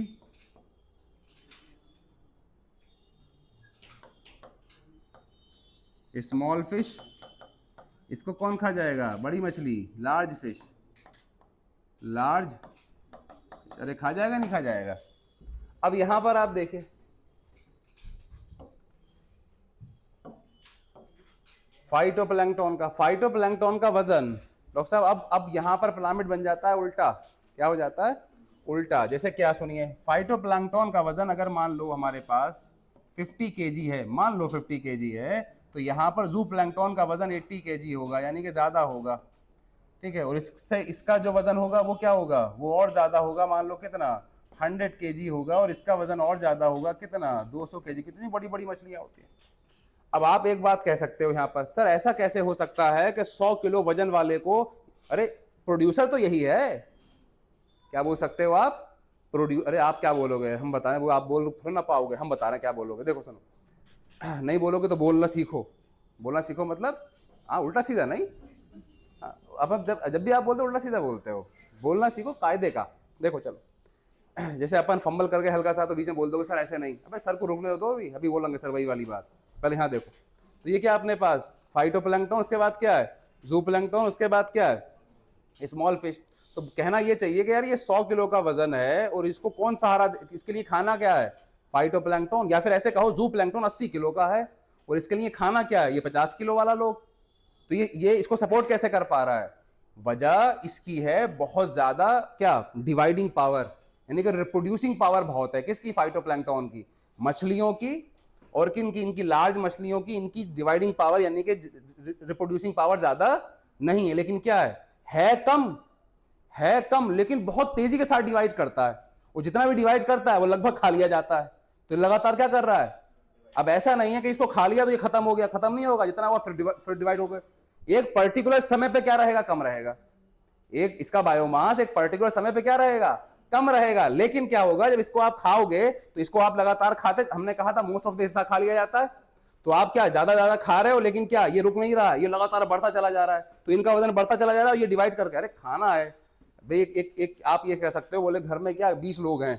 स्मॉल फिश, इसको कौन खा जाएगा, बड़ी मछली, लार्ज फिश, लार्ज, अरे खा जाएगा नहीं खा जाएगा। अब यहां पर आप देखें, फाइटोप्लैंक्टन का वजन, डॉक्टर साहब अब यहां पर पिरामिड बन जाता है उल्टा, क्या हो जाता है, उल्टा। जैसे क्या, सुनिए, फाइटोप्लैंक्टन का वजन अगर मान लो हमारे पास 50 केजी है, मान लो 50 केजी है, तो यहाँ पर जू प्लैंक्टन का वजन 80 केजी होगा, यानी कि ज़्यादा होगा, ठीक है, और इससे इसका जो वजन होगा वो क्या होगा, वो और ज़्यादा होगा, मान लो कितना, 100 केजी होगा, और इसका वजन और ज़्यादा होगा, कितना, 200 केजी। कितनी बड़ी बड़ी मछलियाँ होती हैं। अब आप एक बात कह सकते हो यहाँ पर, सर ऐसा कैसे हो सकता है कि 100 किलो वजन वाले को, अरे प्रोड्यूसर तो यही है, क्या बोल सकते हो आप, अरे आप क्या बोलोगे, हम बताएं, वो आप बोल फिर ना पाओगे, हम बता रहे हैं क्या बोलोगे, देखो सुनो, नहीं बोलोगे तो बोलना सीखो, बोलना सीखो मतलब, हाँ उल्टा सीधा नहीं, हाँ, अब जब जब भी आप बोलते हो उल्टा सीधा बोलते हो, बोलना सीखो कायदे का। देखो चलो, जैसे अपन फंबल करके हल्का सा, तो बीच में बोल दोगे सर ऐसे नहीं, अबे सर को रुकने दो, अभी बोलेंगे सर वही वाली बात, पहले यहाँ देखो। तो ये क्या अपने पास, फाइटोप्लैंक्टन, उसके बाद क्या है, जूप्लैंक्टन, उसके बाद क्या है, स्मॉल फिश। तो कहना ये चाहिए कि यार ये 100 किलो का वजन है, और इसको कौन सहारा, इसके लिए खाना क्या है, फाइटोप्लैंक्टन, या फिर ऐसे कहो जू प्लैंक्टन 80 किलो का है और इसके लिए खाना क्या है, ये 50 किलो वाला लोग। तो ये इसको सपोर्ट कैसे कर पा रहा है? वजह इसकी है बहुत ज्यादा क्या, डिवाइडिंग पावर, यानी कि रिप्रोड्यूसिंग पावर बहुत है। किसकी? फाइटोप्लैंक्टन की, मछलियों की। और किन की? इनकी लार्ज मछलियों की। इनकी डिवाइडिंग पावर यानी कि रिप्रोड्यूसिंग पावर ज्यादा नहीं है, लेकिन क्या है कम, है कम, लेकिन बहुत तेजी के साथ डिवाइड करता है। वो जितना भी डिवाइड करता है वो लगभग खा लिया जाता है। तो लगातार क्या कर रहा है? अब ऐसा नहीं है कि इसको खा लिया तो ये खत्म हो गया, खत्म नहीं होगा, जितना हुआ फिर डिवाइड हो गया। एक पर्टिकुलर समय पे क्या रहेगा? कम रहेगा। एक इसका बायोमास एक पर्टिकुलर समय पे क्या रहेगा? कम रहेगा। लेकिन क्या होगा, जब इसको आप खाओगे तो इसको आप लगातार खाते, हमने कहा था मोस्ट ऑफ द हिस्सा खा लिया जाता है, तो आप क्या ज्यादा ज्यादा खा रहे हो, लेकिन क्या ये रुक नहीं रहा, ये लगातार बढ़ता चला जा रहा है। तो इनका वजन बढ़ता चला जा रहा है, ये डिवाइड करके, अरे खाना है भाई, एक आप ये कह सकते हो, बोले घर में क्या 20 लोग हैं,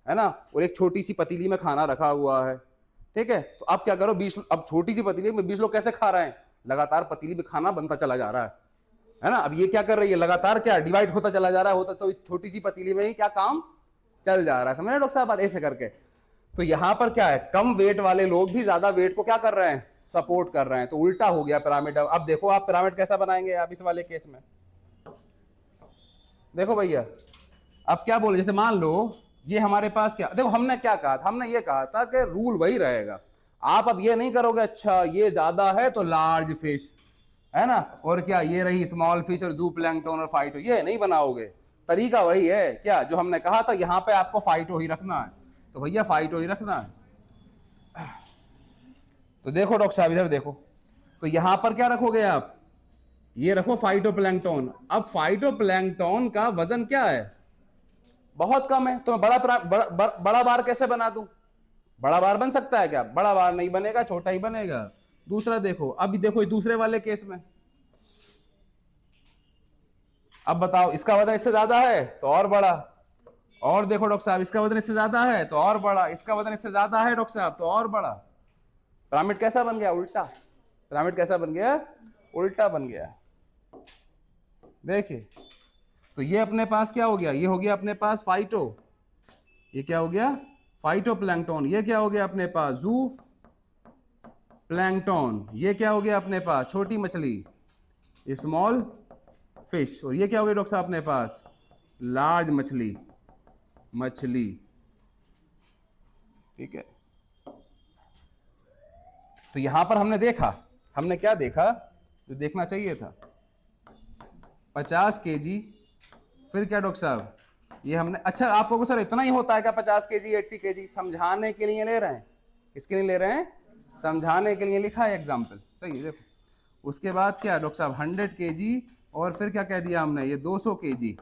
है ना, और एक छोटी सी पतीली में खाना रखा हुआ है, ठीक है, तो आप क्या करो, 20, अब छोटी सी पतीली में 20 लोग कैसे खा रहे हैं? लगातार पतीली में खाना बनता चला जा रहा है ना। अब ये क्या कर रही है? लगातार क्या डिवाइड होता चला जा रहा है, होता तो छोटी सी पतीली में ही क्या काम चल जा रहा है। समझ रहे डॉक्टर साहब बात? ऐसे करके तो यहां पर क्या है, कम वेट वाले लोग भी ज्यादा वेट को क्या कर रहे हैं? सपोर्ट कर रहे हैं। तो उल्टा हो गया पिरामिड। अब देखो आप पिरामिड कैसा बनाएंगे आप इस वाले केस में। देखो भैया, अब क्या बोले, जैसे मान लो ये हमारे पास क्या, देखो हमने क्या कहा था, हमने ये कहा था कि रूल वही रहेगा। आप अब ये नहीं करोगे अच्छा ये ज्यादा है तो लार्ज फिश, है ना, और क्या ये रही स्मॉल फिश और जू प्लैंक्टन और फाइटो, ये नहीं बनाओगे। तरीका वही है क्या, जो हमने कहा था, यहां पे आपको फाइटो ही रखना है, तो भैया फाइटो ही रखना है। तो देखो डॉक्टर साहब इधर देखो, तो यहां पर क्या रखोगे आप? ये रखो फाइटोप्लैंक्टन। अब फाइटोप्लैंक्टन का वजन क्या है? बहुत कम है। तो मैं बड़ा बार कैसे बना दूं? बड़ा बार बन सकता है क्या? बड़ा बार नहीं बनेगा, छोटा ही बनेगा। दूसरा देखो, अभी देखो इस दूसरे वाले केस में, अब बताओ इसका वजन इससे ज्यादा है तो और बड़ा, और देखो डॉक्टर साहब इसका वजन इससे ज्यादा है तो और बड़ा, इसका वजन इससे ज्यादा है डॉक्टर साहब तो और बड़ा। पिरामिड कैसा बन गया? उल्टा। पिरामिड कैसा बन गया? उल्टा बन गया। देखिए, तो ये अपने पास क्या हो गया? ये हो गया अपने पास फाइटो, ये क्या हो गया? फाइटोप्लैंक्टन। ये क्या हो गया अपने पास? जू प्लैंक्टन। ये क्या हो गया अपने पास? छोटी मछली, स्मॉल फिश। और ये क्या हो गया डॉक्टर साहब अपने पास? लार्ज मछली, मछली, ठीक है। तो यहां पर हमने देखा, हमने क्या देखा जो देखना चाहिए था, 50 केजी। फिर क्या डॉक्टर साहब? ये हमने, अच्छा आप लोगों को सर इतना ही होता है क्या 50 केजी 80 केजी? समझाने के लिए ले रहे हैं। किसके लिए ले रहे हैं? समझाने के लिए लिखा है एग्जाम्पल, सही है। देखो उसके बाद क्या डॉक्टर साहब? 100 केजी, और फिर क्या कह दिया हमने? ये 200 केजी।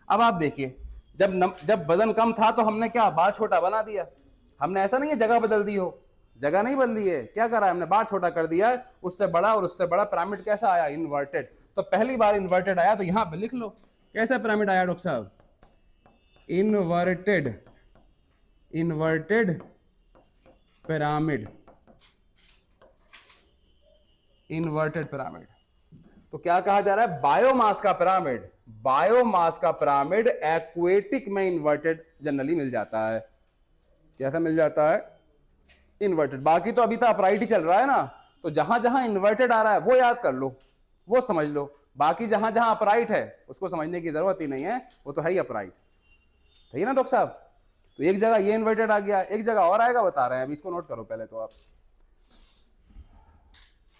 अब आप देखिए, जब वजन कम था तो हमने क्या बार छोटा बना दिया। हमने ऐसा नहीं है जगह बदल दी हो, जगह नहीं बदली है, क्या करा है हमने? बार छोटा कर दिया है, उससे बड़ा और उससे बड़ा। पिरामिड कैसा आया? इन्वर्टेड। तो पहली बार इन्वर्टेड आया, तो यहां पे लिख लो कैसा पिरामिड आया डॉक्टर साहब? Inverted, inverted pyramid, inverted pyramid. तो क्या कहा जा रहा है? बायोमास का पिरामिड। बायोमास का पिरामिड एक्वेटिक में इन्वर्टेड जनरली मिल जाता है। कैसा मिल जाता है? इन्वर्टेड। बाकी तो अभी तो अपराइट ही चल रहा है ना, तो जहां जहां इन्वर्टेड आ रहा है वो याद कर लो, वो समझ लो। बाकी जहां जहां अपराइट है उसको समझने की जरूरत ही नहीं है, वो तो है ही अपराइट, सही है ना डॉक्टर साहब? तो एक जगह ये इन्वर्टेड आ गया, एक जगह और आएगा, बता रहे हैं अभी, इसको नोट करो पहले तो आप।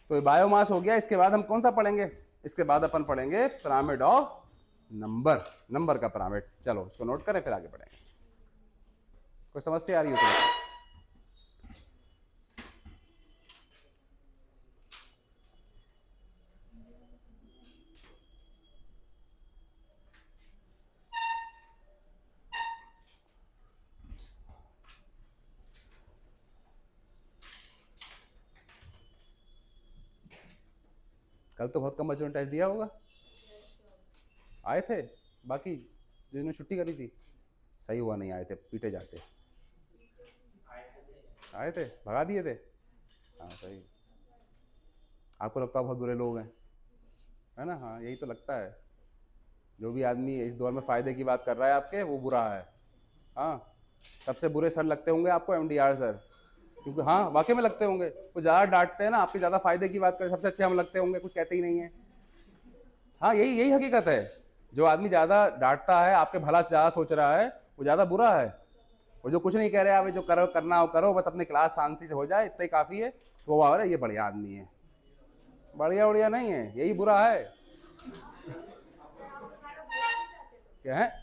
तो बायोमास हो गया। इसके बाद हम कौन सा पढ़ेंगे? इसके बाद अपन पढ़ेंगे पिरामिड ऑफ नंबर, नंबर का पिरामिड। चलो इसको नोट करें फिर आगे बढ़ेंगे। कोई समस्या आ रही हो तो? कल तो बहुत कम बच्चों ने टेस्ट दिया होगा, आए थे बाकी जिन्होंने छुट्टी करी थी, सही हुआ नहीं आए थे, पीटे जाते। आए थे, भगा दिए थे, हाँ सही। आपको लगता है बहुत बुरे लोग हैं, है ना? हाँ यही तो लगता है। जो भी आदमी इस दौर में फ़ायदे की बात कर रहा है आपके, वो बुरा है। हाँ सबसे बुरे सर लगते होंगे आपको एमडीआर सर, क्योंकि हाँ वाकई में लगते होंगे, वो ज़्यादा डांटते हैं ना, आपके ज़्यादा फायदे की बात करें, सबसे अच्छे हम लगते होंगे, कुछ कहते ही नहीं है। हाँ यही यही हकीकत है, जो आदमी ज़्यादा डांटता है, आपके भला से ज़्यादा सोच रहा है, वो ज़्यादा बुरा है। और जो कुछ नहीं कह रहे, आप जो करो करना हो करो, बस अपनी क्लास शांति से हो जाए, इतना ही काफ़ी है, तो वो आ रहा है ये बढ़िया आदमी है। बढ़िया बढ़िया नहीं है, यही बुरा है। क्या है?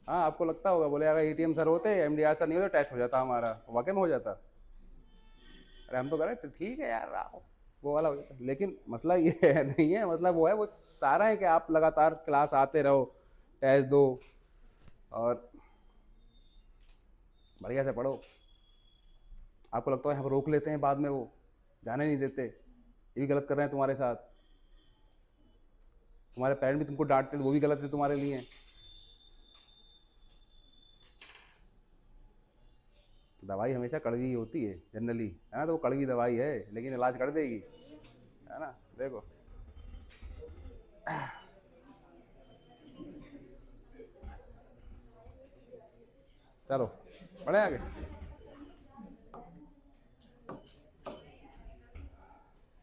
हाँ आपको लगता होगा, बोले अगर एटीएम सर होते, एमडीआर सर नहीं होते, टेस्ट हो जाता हमारा, वाकई में हो जाता। अरे हम तो कह रहे तो ठीक है यार, आओ वो वाला हो जाता, लेकिन मसला ये है नहीं है, मतलब वो है, वो सारा है कि आप लगातार क्लास आते रहो, टेस्ट दो और बढ़िया से पढ़ो। आपको लगता है हम रोक लेते हैं, बाद में वो जाने नहीं देते, ये भी गलत कर रहे हैं तुम्हारे साथ, तुम्हारे पेरेंट भी तुमको डांटते हैं, वो भी गलत है तुम्हारे लिए। दवाई हमेशा कड़वी होती है जनरली, है ना, तो वो कड़वी दवाई है लेकिन इलाज कर देगी, है ना। देखो चलो बढ़े आगे।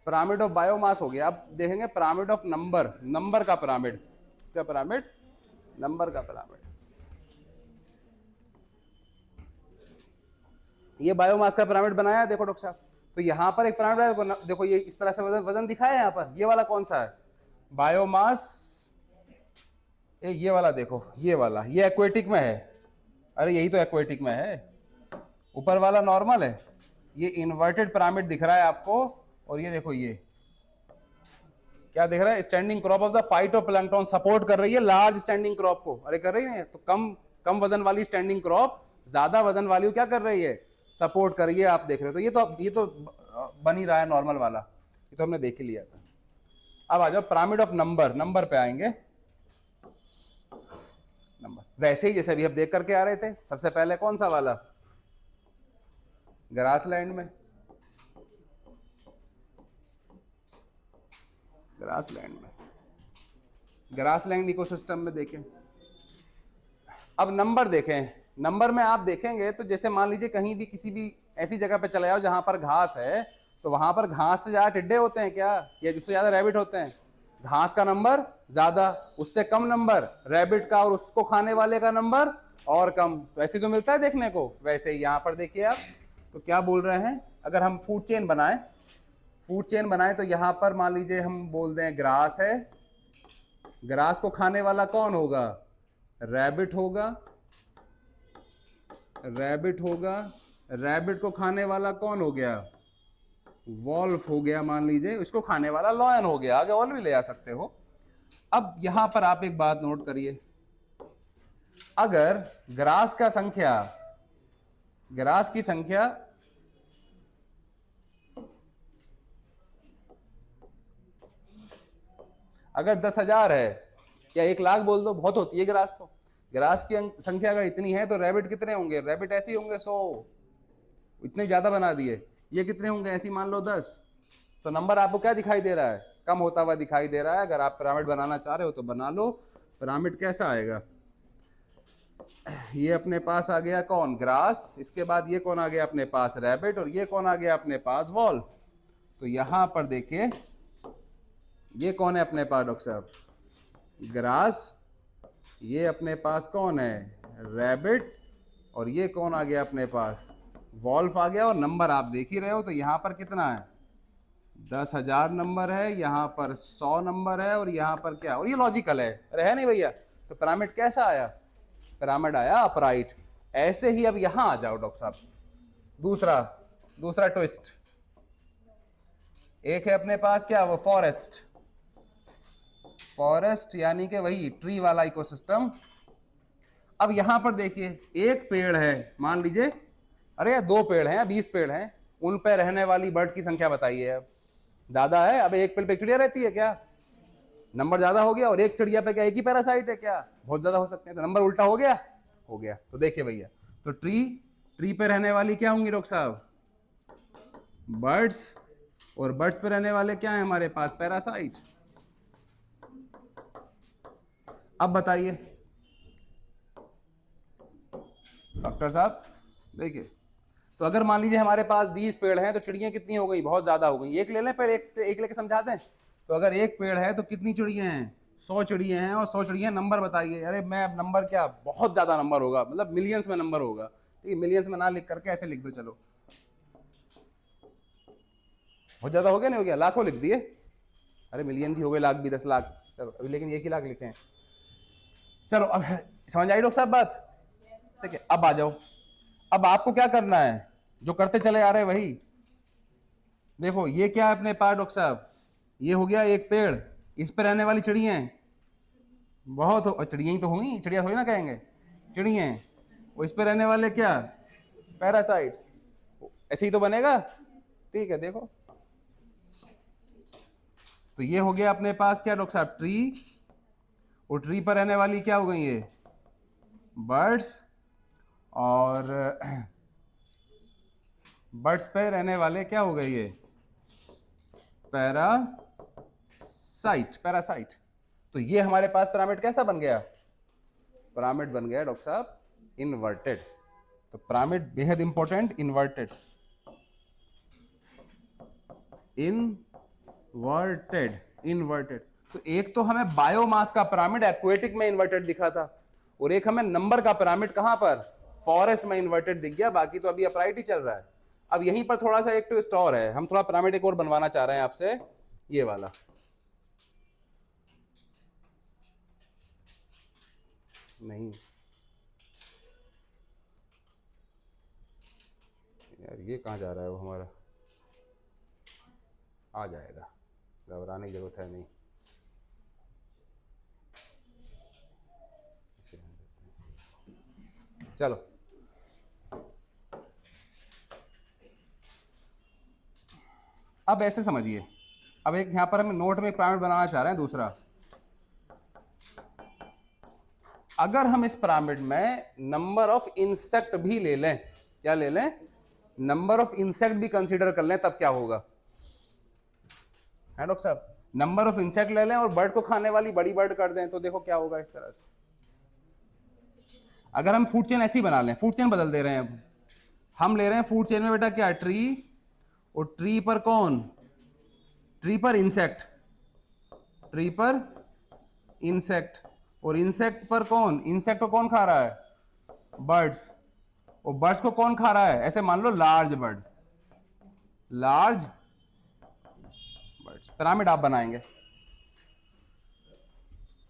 पिरामिड ऑफ बायोमास हो गया। अब देखेंगे पिरामिड ऑफ नंबर, नंबर का पिरामिड, इसका पिरामिड, नंबर का पिरामिड। ये बायोमास का पिरामिड बनाया, देखो डॉक्टर साहब, तो यहाँ पर एक पिरामिड है, देखो ये इस तरह से वजन वजन दिखाया है यहाँ पर, ये वाला कौन सा है? बायोमास। ये वाला देखो, ये वाला, ये एक्वेटिक में है, अरे यही तो एक्वेटिक में है, ऊपर वाला नॉर्मल है, ये इन्वर्टेड पिरामिड दिख रहा है आपको। और ये देखो, ये क्या दिख रहा है? Standing crop of the phytoplankton, support कर रही है लार्ज स्टैंडिंग क्रॉप को। अरे कर रही है, तो कम कम वजन वाली स्टैंडिंग क्रॉप ज्यादा वजन वाली क्या कर रही है? सपोर्ट कर रही है, आप देख रहे हो। तो ये तो बन ही रहा है नॉर्मल वाला, ये तो हमने देख ही लिया था। अब आ जाओ पिरामिड ऑफ नंबर, नंबर पे आएंगे। नंबर वैसे ही जैसे अभी हम देख करके आ रहे थे, सबसे पहले कौन सा वाला? ग्रासलैंड में, ग्रासलैंड में, ग्रासलैंड इकोसिस्टम में देखें। अब नंबर देखें, नंबर में आप देखेंगे तो जैसे मान लीजिए कहीं भी किसी भी ऐसी जगह पे चले जाओ जहां पर घास है, तो वहां पर घास से ज्यादा टिड्डे होते हैं क्या, या उससे ज्यादा रैबिट होते हैं? घास का नंबर ज्यादा, उससे कम नंबर रैबिट का, और उसको खाने वाले का नंबर और कम। तो ऐसे तो मिलता है देखने को। वैसे ही यहाँ पर देखिए आप, तो क्या बोल रहे हैं, अगर हम फूड चेन बनाएं, फूड चेन बनाएं, तो यहाँ पर मान लीजिए हम बोल दें ग्रास है, ग्रास को खाने वाला कौन होगा? रैबिट होगा, रैबिट होगा, रैबिट को खाने वाला कौन हो गया? वॉल्फ हो गया, मान लीजिए इसको खाने वाला लॉयन हो गया, आगे और भी ले आ सकते हो। अब यहां पर आप एक बात नोट करिए, अगर ग्रास का संख्या, ग्रास की संख्या अगर 10,000 है, या 1,00,000 बोल दो, बहुत होती है ग्रास तो, ग्रास की संख्या अगर इतनी है तो रैबिट कितने होंगे? रैबिट ऐसे ही होंगे 100, इतने ज्यादा बना दिए। ये कितने होंगे? ऐसी मान लो 10। तो नंबर आपको क्या दिखाई दे रहा है? कम होता हुआ दिखाई दे रहा है। अगर आप पिरामिड बनाना चाह रहे हो तो बना लो। पिरामिड कैसा आएगा? ये अपने पास आ गया कौन? ग्रास। इसके बाद ये कौन आ गया अपने पास? रैबिट। और ये कौन आ गया अपने पास? वॉल्फ। तो यहां पर देखिए, ये कौन है अपने पास डॉक्टर साहब? ग्रास। ये अपने पास कौन है? रैबिट। और ये कौन आ गया अपने पास? वॉल्फ आ गया। और नंबर आप देख ही रहे हो, तो यहाँ पर कितना है? 10,000 नंबर है, यहाँ पर 100 नंबर है, और यहाँ पर क्या? और ये लॉजिकल है, अरे है नहीं भैया? तो पिरामिड कैसा आया? पिरामिड आया अपराइट। ऐसे ही अब यहाँ आ जाओ डॉक्टर साहब, दूसरा दूसरा ट्विस्ट। एक है अपने पास क्या? वो फॉरेस्ट, फॉरेस्ट यानी कि वही ट्री वाला इकोसिस्टम। अब यहां पर देखिए, एक पेड़ है मान लीजिए, अरे 2 पेड़ हैं, 20 पेड़ हैं, उन पे रहने वाली बर्ड की संख्या बताइए। अब ज्यादा है, अब एक पेड़ पे चिड़िया रहती है क्या? नंबर ज्यादा हो गया। और एक चिड़िया पे क्या एक ही पैरासाइट है क्या? बहुत ज्यादा हो सकते हैं, तो नंबर उल्टा हो गया, हो गया। तो देखिए भैया, तो ट्री, ट्री पे रहने वाली क्या होंगी डॉक्टर साहब? बर्ड्स। और बर्ड्स पे रहने वाले क्या है हमारे पास? पैरासाइट। अब बताइए डॉक्टर साहब, देखिए, तो अगर मान लीजिए हमारे पास 20 पेड़ हैं तो चिड़ियाँ कितनी हो गई? बहुत ज़्यादा हो गई। एक ले लें, पहले एक लेके समझा दें। तो अगर एक पेड़ है तो कितनी चिड़ियाँ हैं? 100 चिड़ियाँ हैं। और 100 चिड़ियाँ, नंबर बताइए। अरे मैं अब नंबर क्या, बहुत ज़्यादा नंबर होगा, मतलब मिलियंस में नंबर होगा। ठीक है, मिलियंस में ना लिख करके ऐसे लिख दो। चलो, बहुत ज़्यादा हो गया, नहीं हो गया? लाखों लिख दिए। अरे मिलियन भी हो गए, लाख भी, 10 लाख। चलो अभी लेकिन एक ही लाख लिखे हैं। चलो अब समझ आई डॉक्टर साहब बात? ठीक है, अब आ जाओ। अब आपको क्या करना है? जो करते चले आ रहे हैं वही। देखो ये क्या है अपने पास डॉक्टर साहब? ये हो गया एक पेड़, इस पे रहने वाली चिड़िया हैं बहुत हो, चिड़िया ही तो होंगी, चिड़िया थोड़ी ना कहेंगे, चिड़िया हैं। वो इस पे रहने वाले क्या? पैरासाइट। ऐसे ही तो बनेगा। ठीक है, देखो तो ये हो गया अपने पास क्या डॉक्टर साहब? ट्री। और ट्री पर रहने वाली क्या हो गई? ये बर्ड्स। और बर्ड्स पे रहने वाले क्या हो गए? ये पैरासाइट। पैरासाइट। तो ये हमारे पास पिरामिड कैसा बन गया? पिरामिड बन गया डॉक्टर साहब इन्वर्टेड। तो पिरामिड बेहद इंपॉर्टेंट, इन्वर्टेड। Inverted, inverted. तो एक तो हमें बायोमास का पिरामिड एक्वेटिक में इन्वर्टेड दिखा था, और एक हमें नंबर का पिरामिड कहां पर? फॉरेस्ट में इन्वर्टेड दिख गया। बाकी तो अभी अपराइट ही चल रहा है। अब यहीं पर थोड़ा सा एक ट्विस्ट और है, हम थोड़ा पिरामिड एक और बनवाना चाह रहे हैं आपसे, ये वाला। नहीं यार, ये कहाँ जा रहा है वो हमारा? आ जाएगा, घबराने की जरूरत है नहीं। चलो, अब ऐसे समझिए। अब एक यहाँ पर हम नोट में एक पिरामिड बनाना चाह रहे हैं दूसरा। अगर हम इस पिरामिड में नंबर ऑफ इंसेक्ट भी ले लें, क्या ले लें? नंबर ऑफ इंसेक्ट भी कंसीडर कर लें, तब क्या होगा? है डॉक्टर साहब, नंबर ऑफ इंसेक्ट ले लें और बर्ड को खाने वाली बड़ी बर्ड कर दें, तो देखो क्या होगा इस तरह से। अगर हम फूड चेन ऐसी बना लें, फूड चेन बदल दे रहे हैं अब। हम ले रहे हैं फूड चेन में बेटा क्या? ट्री। और ट्री पर कौन? ट्री पर इंसेक्ट। ट्री पर इंसेक्ट। और इंसेक्ट पर कौन? इंसेक्ट को कौन खा रहा है? बर्ड्स। और बर्ड्स को कौन खा रहा है? ऐसे मान लो large bird, large birds. Pyramid आप बनाएंगे,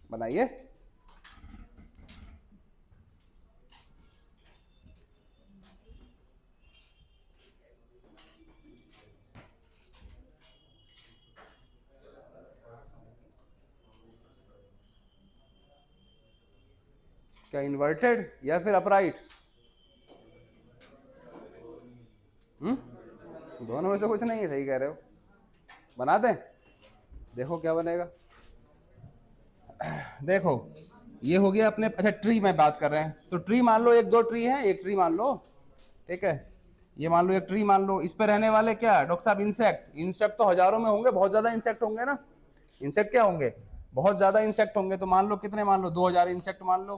बनाइए। क्या इन्वर्टेड या फिर अपराइट? दोनों में से कुछ नहीं है, सही कह रहे हो। बना दें, देखो क्या बनेगा। देखो ये हो गया अपने, अच्छा ट्री में बात कर रहे हैं तो ट्री मान लो, एक दो ट्री है, एक ट्री मान लो। ठीक है, ये मान लो एक ट्री मान लो, इस पे रहने वाले क्या डॉक्टर साहब? इंसेक्ट। इंसेक्ट तो हजारों में होंगे, बहुत ज्यादा इंसेक्ट होंगे ना। इंसेक्ट क्या होंगे? बहुत ज्यादा इंसेक्ट होंगे। तो मान लो कितने? मान लो 2000 इंसेक्ट मान लो।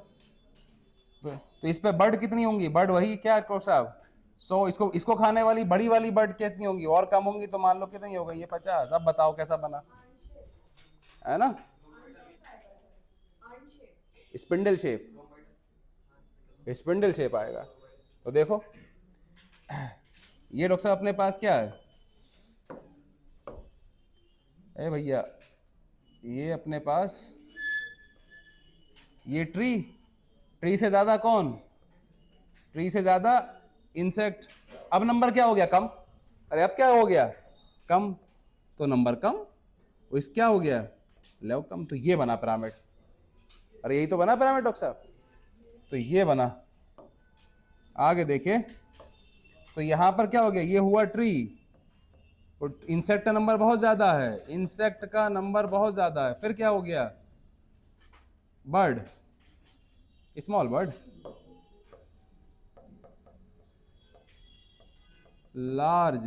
तो इस पे बर्ड कितनी होंगी? बर्ड वही क्या डॉक्टर साहब? 100। इसको इसको खाने वाली बड़ी वाली बर्ड कितनी होंगी? और कम होंगी। तो मान लो कितनी हो गई? ये 50। अब बताओ कैसा बना, है ना? स्पिंडल शेप, स्पिंडल शेप आएगा। तो देखो ये डॉक्टर साहब अपने पास क्या है? ए भैया, ये अपने पास ये ट्री। ट्री से ज्यादा कौन? ट्री से ज्यादा इंसेक्ट। अब नंबर क्या हो गया? कम। अरे अब क्या हो गया? कम। तो नंबर कम, वो इस क्या हो गया? लेव कम। तो ये बना पिरामिड। अरे यही तो बना पिरामिड डॉक्टर साहब। तो ये बना। आगे देखिए, तो यहां पर क्या हो गया? ये हुआ ट्री, और इंसेक्ट का नंबर बहुत ज्यादा है, इंसेक्ट का नंबर बहुत ज्यादा है। फिर क्या हो गया? बर्ड, स्मॉल बर्ड, लार्ज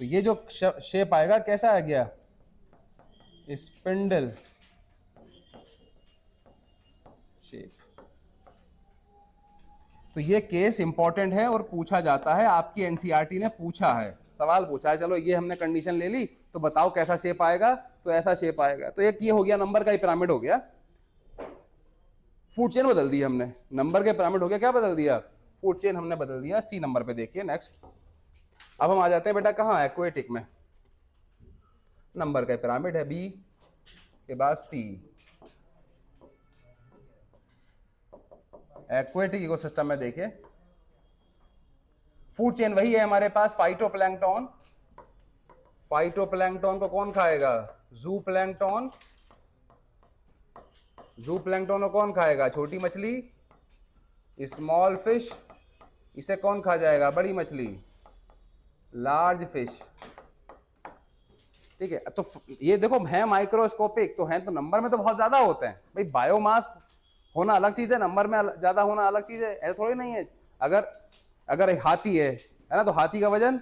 तो ये जो शेप आएगा कैसा आ गया, स्पिंडल शेप। तो ये केस इंपॉर्टेंट है और पूछा जाता है, आपकी एनसीईआरटी ने पूछा है, सवाल पूछा है। चलो ये हमने कंडीशन ले ली, तो बताओ कैसा शेप आएगा, तो ऐसा शेप आएगा। तो एक ये हो गया, नंबर का ही पिरामिड हो गया, फूड चेन बदल दी हमने, नंबर के पिरामिड हो गया, क्या बदल दिया, फूड चेन हमने बदल दिया। सी नंबर पे देखिए नेक्स्ट। अब हम आ जाते हैं बेटा कहाँ, एक्वेटिक में। नंबर का पिरामिड है बी के बाद सी। एक्वेटिक इकोसिस्टम में देखिए फूड चेन वही है हमारे पास, फाइटोप्लैंक्टन। फाइटोप्लैंक्टन को कौन खाएगा, जूप्लैंक्टन। जूप्लैंक्टन को कौन खाएगा, छोटी मछली, स्मॉल फिश। इसे कौन खा जाएगा, बड़ी मछली, लार्ज फिश। ठीक है, तो ये देखो है माइक्रोस्कोपिक, तो है तो नंबर में तो बहुत ज्यादा होते हैं भाई। बायोमास होना अलग चीज है, नंबर में ज्यादा होना अलग चीज है, ऐसा थोड़ी नहीं है। अगर एक हाथी है ना, तो हाथी का वजन,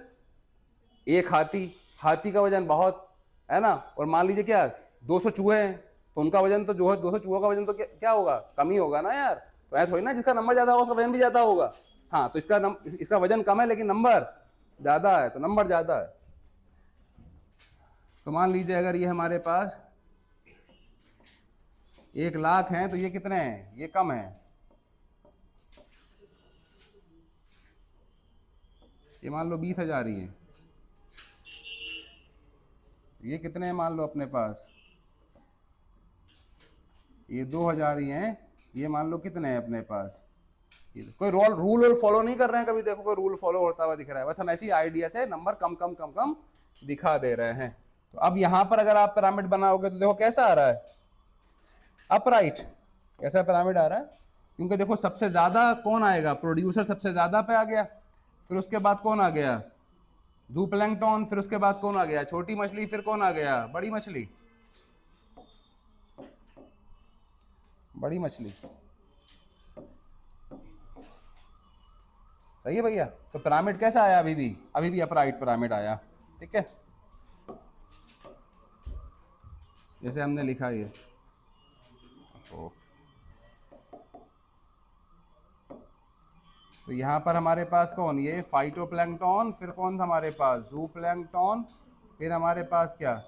एक हाथी का वजन बहुत है ना, और मान लीजिए क्या 200 चूहे हैं, तो उनका वजन तो जो है 200 चूहों का वजन तो क्या होगा, कम ही होगा ना यार। तो ऐसा थोड़ी ना जिसका नंबर ज्यादा होगा उसका वजन भी ज्यादा होगा। हाँ, तो इसका वजन कम है लेकिन नंबर ज्यादा है, तो नंबर ज्यादा है। तो मान लीजिए अगर ये हमारे पास 1,00,000 हैं, तो ये कितने हैं, ये कम है, ये मान लो 20,000 ही है। ये कितने हैं मान लो अपने पास, ये 2,000 ही हैं। ये मान लो कितने हैं अपने पास, ये कोई रूल फॉलो नहीं कर रहे हैं कभी, देखो कोई रूल फॉलो होता हुआ दिख रहा है, बस हम ऐसी आइडिया से नंबर कम कम कम कम दिखा दे रहे हैं। तो अब यहां पर अगर आप पिरामिड बनाओगे तो देखो कैसा आ रहा है, अपराइट। कैसा पिरामिड आ रहा है, क्योंकि देखो सबसे ज्यादा कौन आएगा, प्रोड्यूसर सबसे ज्यादा पे आ गया, फिर उसके बाद कौन आ गया, जूप्लैंक्टन, फिर उसके बाद कौन आ गया, छोटी मछली, फिर कौन आ गया, बड़ी मछली। बड़ी मछली सही है भैया। तो पिरामिड कैसा आया, अभी भी अपराइट पिरामिड आया। ठीक है, जैसे हमने लिखा ये। तो यहाँ पर हमारे पास कौन, ये फाइटोप्लैंक्टन, फिर कौन था हमारे पास, जूप्लैंक्टन, फिर हमारे पास क्या,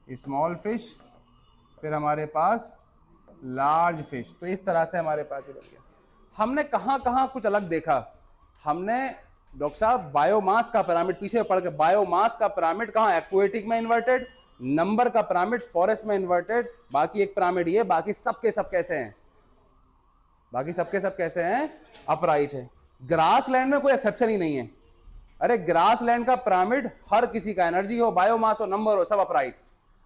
स्मॉल फिश, फिर हमारे पास लार्ज फिश। तो इस तरह से हमारे पास ये बन गया। हमने कहाँ कहाँ कुछ अलग देखा, हमने डॉक्टर साहब बायोमास का पिरामिड पीछे पढ़ के, बायोमास का पिरामिड कहाँ, एक्वेटिक में इन्वर्टेड, नंबर का पिरामिड फॉरेस्ट में इन्वर्टेड, बाकी एक पिरामिड ये, बाकी सबके सब कैसे हैं, बाकी सबके सब कैसे हैं, अपराइट है। ग्रास लैंड में कोई एक्सेप्शन ही नहीं है। अरे ग्रास लैंड का पिरामिड हर किसी का, एनर्जी हो, बायोमास हो, नंबर हो, सब अपराइट।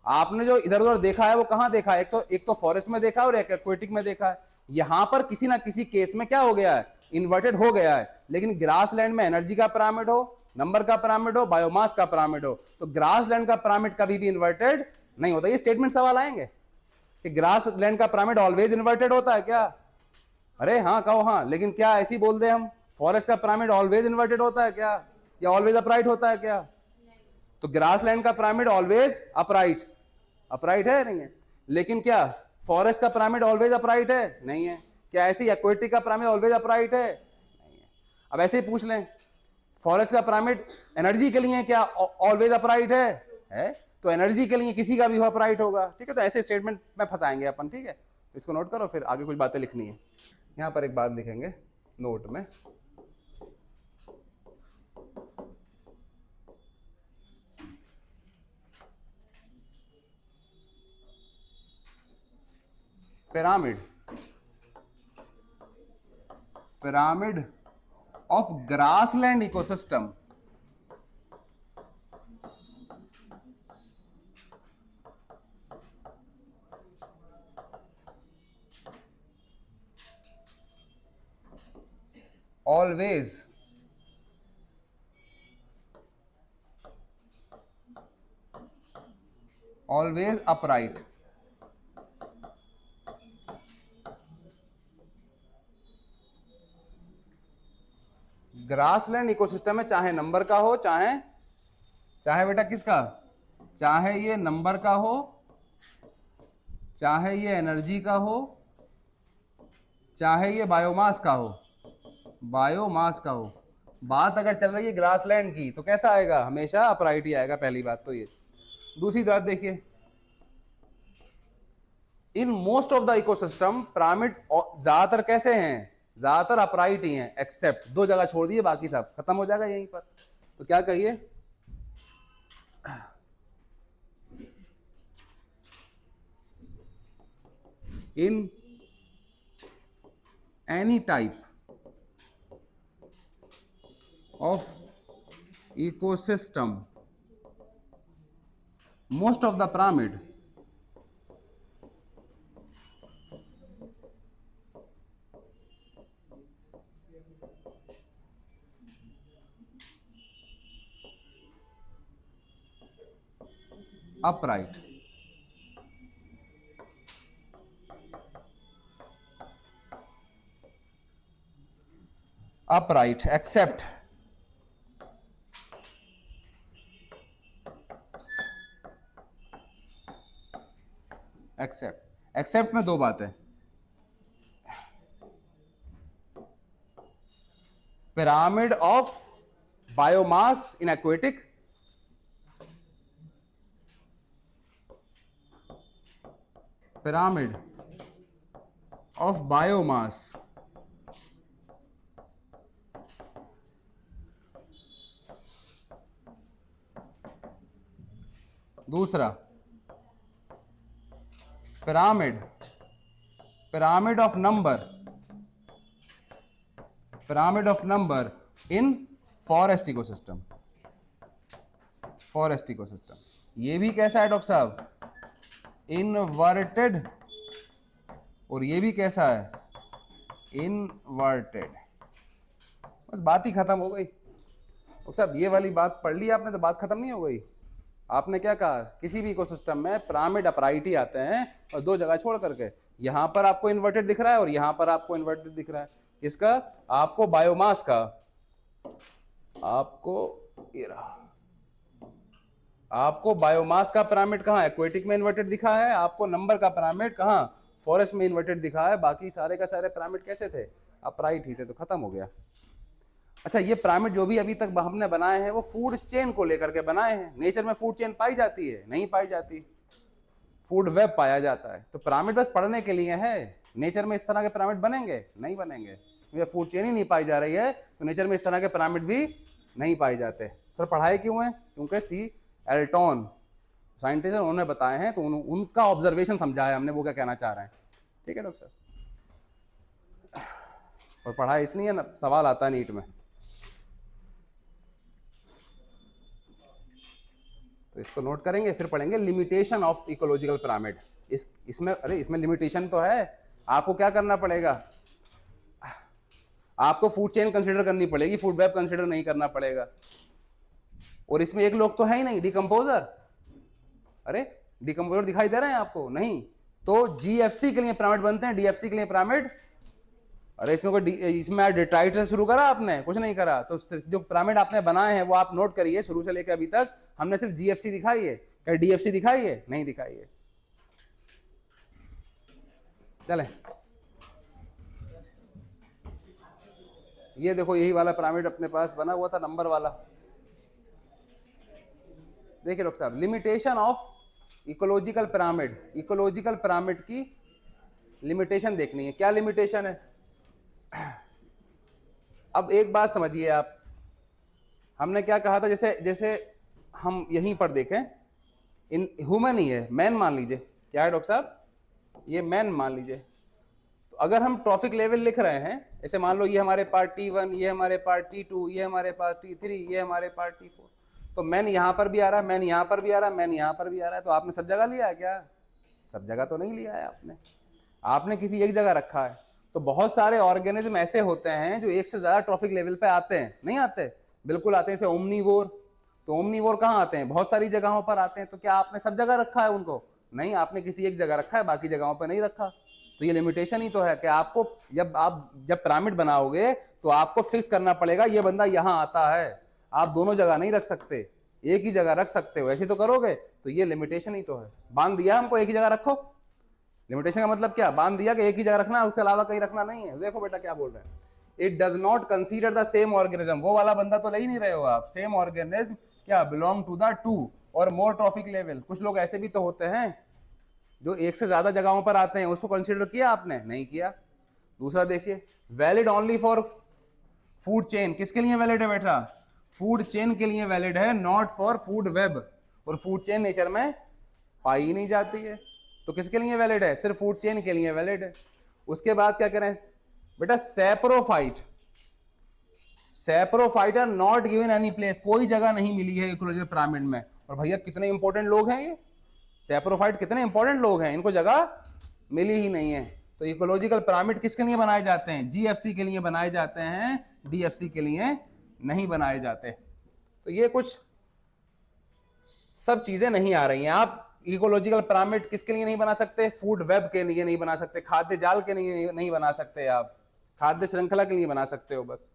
आपने जो इधर उधर देखा है वो कहां देखा है, एक तो फॉरेस्ट में देखा है और एक एक्वेटिक में देखा है। यहां पर किसी ना किसी केस में क्या हो गया है, इन्वर्टेड हो गया है। लेकिन ग्रास लैंड में एनर्जी का पिरामिड हो, नंबर का पिरामिड हो, बायोमास का पिरामिड हो, तो ग्रास लैंड का पिरामिड कभी भी इन्वर्टेड नहीं होता। ये स्टेटमेंट सवाल आएंगे कि ग्रास लैंड का पिरामिड ऑलवेज इन्वर्टेड होता है क्या, अरे हाँ कहो हाँ, लेकिन क्या ऐसी बोल दे हम, फॉरेस्ट का पिरामिड ऑलवेज इन्वर्टेड होता है क्या, या ऑलवेज अपराइट होता है क्या। तो ग्रास लैंड का पिरामिड ऑलवेज अपराइट, अपराइट है नहीं है। लेकिन क्या फॉरेस्ट का पिरामिड ऑलवेज अपराइट है, नहीं है। क्या ऐसी एक्वेटिक का पिरामिड ऑलवेज अपराइट है, नहीं है। अब ऐसे ही पूछ लें, फॉरेस्ट का पिरामिड एनर्जी के लिए क्या ऑलवेज अपराइट है, तो एनर्जी के लिए किसी का भी अपराइट होगा। ठीक है, तो ऐसे स्टेटमेंट में फंसाएंगे अपन। ठीक है, तो इसको नोट करो, फिर आगे कुछ बातें लिखनी है। यहां पर एक बात लिखेंगे नोट में, pyramid of grassland ecosystem always upright। Grassland ecosystem में चाहे नंबर का हो चाहे चाहे बेटा किसका, चाहे ये नंबर का हो, चाहे ये एनर्जी का हो, चाहे ये बायोमास का हो, बायोमास का हो। बात अगर चल रही है ग्रासलैंड की तो कैसा आएगा, हमेशा अपराइट ही आएगा, पहली बात तो ये। दूसरी बात देखिए, in most of the ecosystem pyramid ज्यादातर कैसे हैं, ज्यादातर अपराइट ही हैं, एक्सेप्ट दो जगह छोड़ दिए, बाकी सब खत्म हो जाएगा यहीं पर। तो क्या कहिए, in any type of ecosystem most of the pyramid upright, upright except except में दो बातें, pyramid of biomass in aquatic, pyramid of biomass दूसरा pyramid of number in forest ecosystem, ये भी कैसा है डॉक्टर साहब, इनवर्टेड, और ये भी कैसा है, इनवर्टेड। बस बात ही खत्म हो गई डॉक्टर साहब, ये वाली बात पढ़ ली आपने तो बात खत्म नहीं हो गई। आपने क्या कहा, किसी भी इकोसिस्टम में पिरामिड अपराइट ही आते हैं, और दो जगह छोड़ करके, यहां पर आपको इन्वर्टेड दिख रहा है और यहां पर आपको इन्वर्टेड दिख रहा है। इसका आपको बायोमास का, आपको बायोमास का पिरामिड कहाँ एक्वेटिक में इन्वर्टेड दिखा है, आपको नंबर का पिरामिड कहाँ फॉरेस्ट में इन्वर्टेड दिखा है। बाकी सारे का सारे पिरामिड कैसे थे, अपराइट ही थे, तो खत्म हो गया। अच्छा, ये पिरामिड जो भी अभी तक हमने बनाए हैं वो फूड चेन को लेकर के बनाए हैं। नेचर में फूड चेन पाई जाती है, नहीं पाई जाती, फूड वेब पाया जाता है। तो पिरामिड बस पढ़ने के लिए है, नेचर में इस तरह के पिरामिड बनेंगे नहीं बनेंगे, क्योंकि फूड चेन ही नहीं पाई जा रही है, तो नेचर में इस तरह के पिरामिड भी नहीं पाए जाते। सर पढ़ाए क्यों है, क्योंकि सी एल्टोन साइंटिस्ट उन्होंने बताए हैं, तो उनका ऑब्जर्वेशन समझा है हमने, वो क्या कहना चाह रहे हैं। ठीक है डॉक्टर साहब, और पढ़ाई इसलिए ना, सवाल आता है नीट में, तो इसको नोट करेंगे, फिर पढ़ेंगे लिमिटेशन ऑफ इकोलॉजिकल पिरामिड। इसमें लिमिटेशन तो है, आपको क्या करना पड़ेगा, आपको फूड चेन कंसीडर करनी पड़ेगी, फूड वेब कंसीडर नहीं करना पड़ेगा। और इसमें एक लोग तो है ही नहीं, डिकम्पोजर। अरे डिकम्पोजर दिखाई दे रहे हैं आपको, नहीं तो जीएफसी के लिए पिरामिड बनते हैं, डीएफसी के लिए पिरामिड। अरे इसमें डिट्राइट से शुरू करा आपने, कुछ नहीं करा। तो जो पिरामिड आपने बनाए हैं वो आप नोट करिए, शुरू से लेकर अभी तक हमने सिर्फ जीएफसी दिखाई है, क्या डीएफसी दिखाई है, नहीं दिखाई है। चलें, ये देखो, यही वाला पिरामिड अपने पास बना हुआ था, नंबर वाला। देखिए डॉक्टर साहब, limitation of ecological pyramid, ecological pyramid की लिमिटेशन देखनी है। क्या लिमिटेशन है, अब एक बात समझिए आप, हमने क्या कहा था, जैसे हम यहीं पर देखें, इन ह्यूमन ही है, मैन मान लीजिए, क्या है डॉक्टर साहब, ये मैन मान लीजिए। तो अगर हम ट्रॉफिक लेवल लिख रहे हैं, ऐसे मान लो ये हमारे पार्ट T1, ये हमारे पार्ट T2, ये हमारे पास T3, ये हमारे पार्ट T4, तो मैन यहाँ पर भी आ रहा है, मैन यहाँ पर भी आ रहा है, मैन यहाँ पर भी आ रहा है। तो आपने सब जगह लिया है क्या, सब जगह तो नहीं लिया है आपने किसी एक जगह रखा है। तो बहुत सारे ऑर्गेनिज्म ऐसे होते हैं जो एक से ज़्यादा ट्रॉफिक लेवल पे आते हैं, नहीं आते, बिल्कुल आते हैं, जैसे ओमनीवोर। तो ओमनीवोर कहाँ आते हैं, बहुत सारी जगहों पर आते हैं। तो क्या आपने सब जगह रखा है उनको, नहीं, आपने किसी एक जगह रखा है, बाकी जगहों पर नहीं रखा। तो ये लिमिटेशन ही तो है कि आपको जब पिरामिड बनाओगे तो आपको फिक्स करना पड़ेगा ये बंदा यहाँ आता है, आप दोनों जगह नहीं रख सकते। एक ही जगह रख सकते हो, ऐसे तो करोगे तो ये लिमिटेशन ही तो है। बांध दिया हमको एक ही जगह रखो, लिमिटेशन का मतलब क्या, बांध दिया कि एक ही जगह रखना है, उसके अलावा कहीं रखना नहीं है। देखो बेटा क्या बोल रहे हैं, it does not consider the same organism, वो वाला बंदा तो ले ही नहीं रहे हो आप। सेम ऑर्गेनिज्म क्या बिलोंग टू द टू और मोर ट्रॉफिक लेवल। कुछ लोग ऐसे भी तो होते हैं जो एक से ज्यादा जगहों पर आते हैं, उसको कंसीडर किया आपने, नहीं किया। दूसरा देखिए, valid only for food chain, किसके लिए वैलिड है बेटा, फूड चेन के लिए वैलिड है, नॉट फॉर फूड वेब। और फूड चेन नेचर में पाई ही नहीं जाती है, तो किसके लिए वैलिड है, सिर्फ फूड चेन के लिए वैलिड है। उसके बाद क्या करें बेटा, saprophyte, saprophyte are not given any place, कोई जगह नहीं मिली है इकोलॉजिकल पिरामिड में। और भैया कितने इंपॉर्टेंट लोग हैं ये सैप्रोफाइट, कितने इंपॉर्टेंट लोग हैं, इनको जगह मिली ही नहीं है। तो इकोलॉजिकल पिरामिड किसके लिए बनाए जाते हैं, जीएफसी के लिए बनाए जाते हैं, डीएफसी के लिए नहीं बनाए जाते। तो ये कुछ सब चीजें नहीं आ रही हैं। आप इकोलॉजिकल पिरामिड किसके लिए नहीं बना सकते, फूड वेब के लिए नहीं बना सकते, खाद्य जाल के लिए नहीं बना सकते, आप खाद्य श्रृंखला के लिए बना सकते हो बस।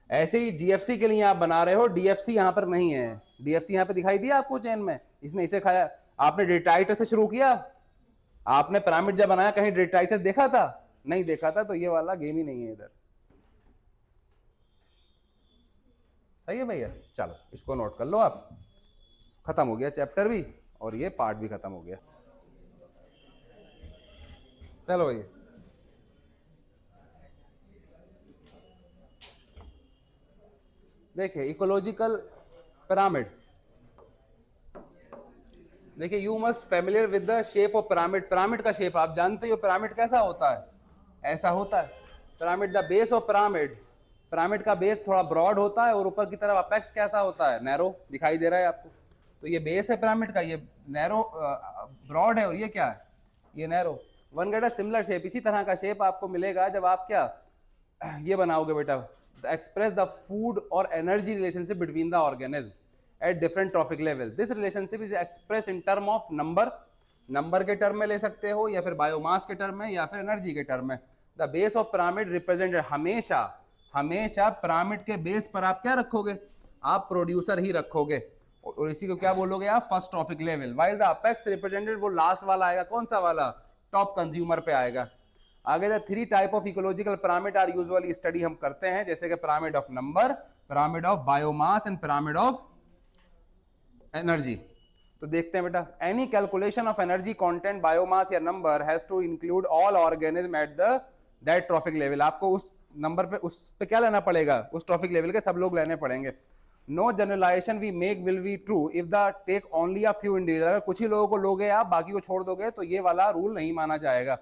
ऐसे ही जीएफसी के लिए आप बना रहे हो, डीएफसी यहां पर नहीं है। डीएफसी यहां पे दिखाई दिया आपको चेन में, इसने इसे खाया। आपने डेट्राइटस से शुरू किया, आपने पिरामिड जब बनाया कहीं डेट्राइटस देखा था, नहीं देखा था, तो ये वाला गेम ही नहीं है इधर। सही है भैया, चलो इसको नोट कर लो आप। खत्म हो गया चैप्टर भी और ये पार्ट भी खत्म हो गया। चलो भैया, देखिए इकोलॉजिकल पिरामिड, देखिए you must familiar with the shape of pyramid. Pyramid का शेप आप जानते हो, पिरामिड कैसा होता है, ऐसा होता है pyramid. The base of pyramid, pyramid का बेस थोड़ा ब्रॉड होता है और ऊपर की तरफ अपेक्स कैसा होता है, नैरो, दिखाई दे रहा है आपको। तो ये बेस है पिरामिड का, ये नैरो ब्रॉड है और ये क्या है, ये narrow. One get a similar shape, इसी तरह का शेप आपको मिलेगा जब आप क्या ये बनाओगे बेटा, express the food or energy relationship between the organism at different trophic level. This relationship is expressed in term of number, number के टर्म में ले सकते हो, या फिर बायोमास के टर्म में, या फिर एनर्जी के टर्म में। The base of pyramid represented, हमेशा हमेशा पिरामिड के बेस पर आप क्या रखोगे, आप प्रोड्यूसर ही रखोगे, और इसी को क्या बोलोगे आप, first trophic level. While the apex represented, वो लास्ट वाला आएगा, कौन सा वाला, टॉप कंज्यूमर पे आएगा। आगे the three type of ecological pyramid are usually study हम करते हैं, जैसे कि pyramid of number, pyramid of biomass and pyramid of energy. तो देखते हैं बेटा, any calculation of energy content, biomass या number has to include all organism at the that trophic level. आपको उस नंबर पे, उस पे क्या लेना पड़ेगा, उस ट्रॉफिक लेवल के सब लोग लेने पड़ेंगे। No generalisation we make will be true if the take only a few individual, अगर कुछ ही लोगों को लोगे आप, बाकी को छोड़ दोगे, तो ये वाला रूल नहीं माना जाएगा।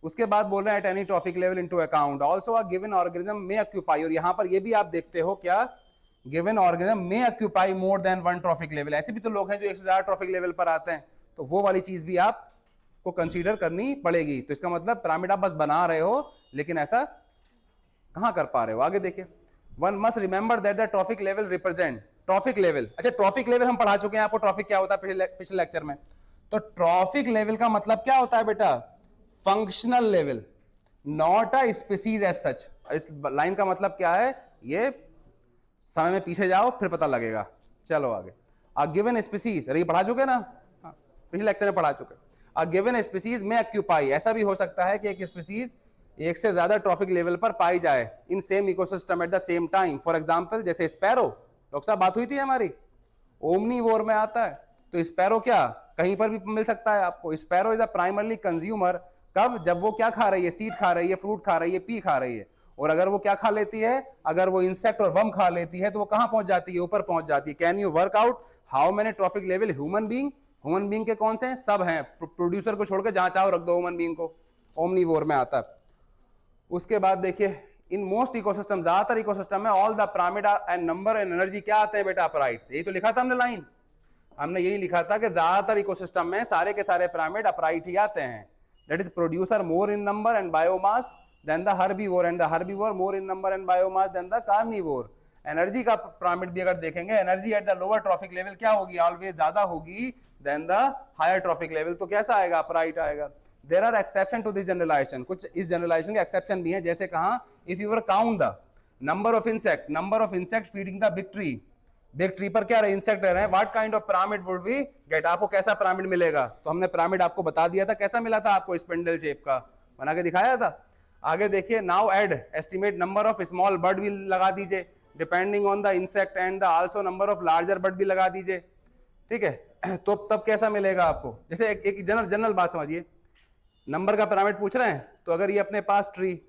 उसके बाद बोल रहे हैं at any trophic level into account also a given organism may occupy, और यहां पर ये भी आप देखते हो क्या, given organism may occupy more than one trophic level. ऐसे भी तो लोग हैं जो एक से ज्यादा ट्रॉफिक लेवल पर आते हैं, तो वो वाली चीज भी आपको कंसीडर करनी पड़ेगी। तो इसका मतलब पिरामिड आप बस बना रहे हो, लेकिन ऐसा कहां कर पा रहे हो। आगे देखिए, one must remember that the trophic level represent, trophic level, अच्छा ट्रॉफिक लेवल हम पढ़ा चुके हैं आपको, ट्रॉफिक क्या होता है पिछले लेक्चर में। तो ट्रॉफिक लेवल का मतलब क्या होता है बेटा, functional level, not a species as such. इस लाइन का मतलब क्या है, ये समय में पीछे जाओ फिर पता लगेगा। चलो आगे, अ गिवन स्पीसीज, अरे ये पढ़ा चुके ना, हाँ, पिछले लेक्चर में पढ़ा चुके। अ गिवन स्पीसीज में ऑक्यूपाई, ऐसा भी हो सकता है कि एक स्पीसीज एक से ज्यादा ट्रॉफिक लेवल पर पाई जाए in same ecosystem at the same time. For example जैसे स्पैरो, लोग साहब बात हुई थी हमारी, ओमनीवोर में आता है। तो स्पैरो क्या कहीं पर भी मिल सकता है आपको। Sparrow is a primarily consumer, कब, जब वो क्या खा रही है, सीड खा रही है, फ्रूट खा रही है, पी खा रही है। और अगर वो क्या खा लेती है, अगर वो इंसेक्ट और वर्म खा लेती है, तो वो कहां पहुंच जाती है, ऊपर पहुंच जाती है। Can you work out how many trophic level human being, human being के कौन थे, सब हैं, प्रोड्यूसर को छोड़कर जहां चाहो रख दो ह्यूमन बीइंग को, ओमनीवोर में आता है। उसके बाद देखिए, इन मोस्ट इकोसिस्टम, ज्यादातर इकोसिस्टम में all the pyramid and number and energy क्या आते हैं बेटा, अपराइट। यही तो लिखा था हमने लाइन, हमने यही लिखा था कि ज्यादातर इकोसिस्टम में सारे के सारे पिरामिड अपराइट ही आते हैं। That is producer more in number and biomass than the herbivore, and the herbivore more in number and biomass than the carnivore. Energy का पिरामिड भी अगर देखेंगे, energy at the lower trophic level क्या होगी, always ज्यादा होगी than the higher trophic level. तो कैसा आएगा, अपराइट आएगा। There are exception to this generalisation, कुछ इस जनरलाइजेशन के एक्सेप्शन भी हैं, जैसे कहा, if you were count the number of insect feeding the big tree, big tree पर क्या रहे, इंसेक्ट रह रहे हैं, what kind of pyramid would we get, आपको कैसा पिरामिड मिलेगा, तो हमने पिरामिड आपको बता दिया था कैसा मिला था आपको, स्पिंडल शेप का बना के दिखाया था। आगे देखिए, now add estimate number of small bird भी लगा दीजिए depending on the insect and the also number of larger bird भी लगा दीजिए, ठीक है। तो तब कैसा मिलेगा आपको, जैसे एक जनरल बात समझिए, नंबर का पिरामिड पूछ रहे हैं, तो अगर ये अपने पास ट्री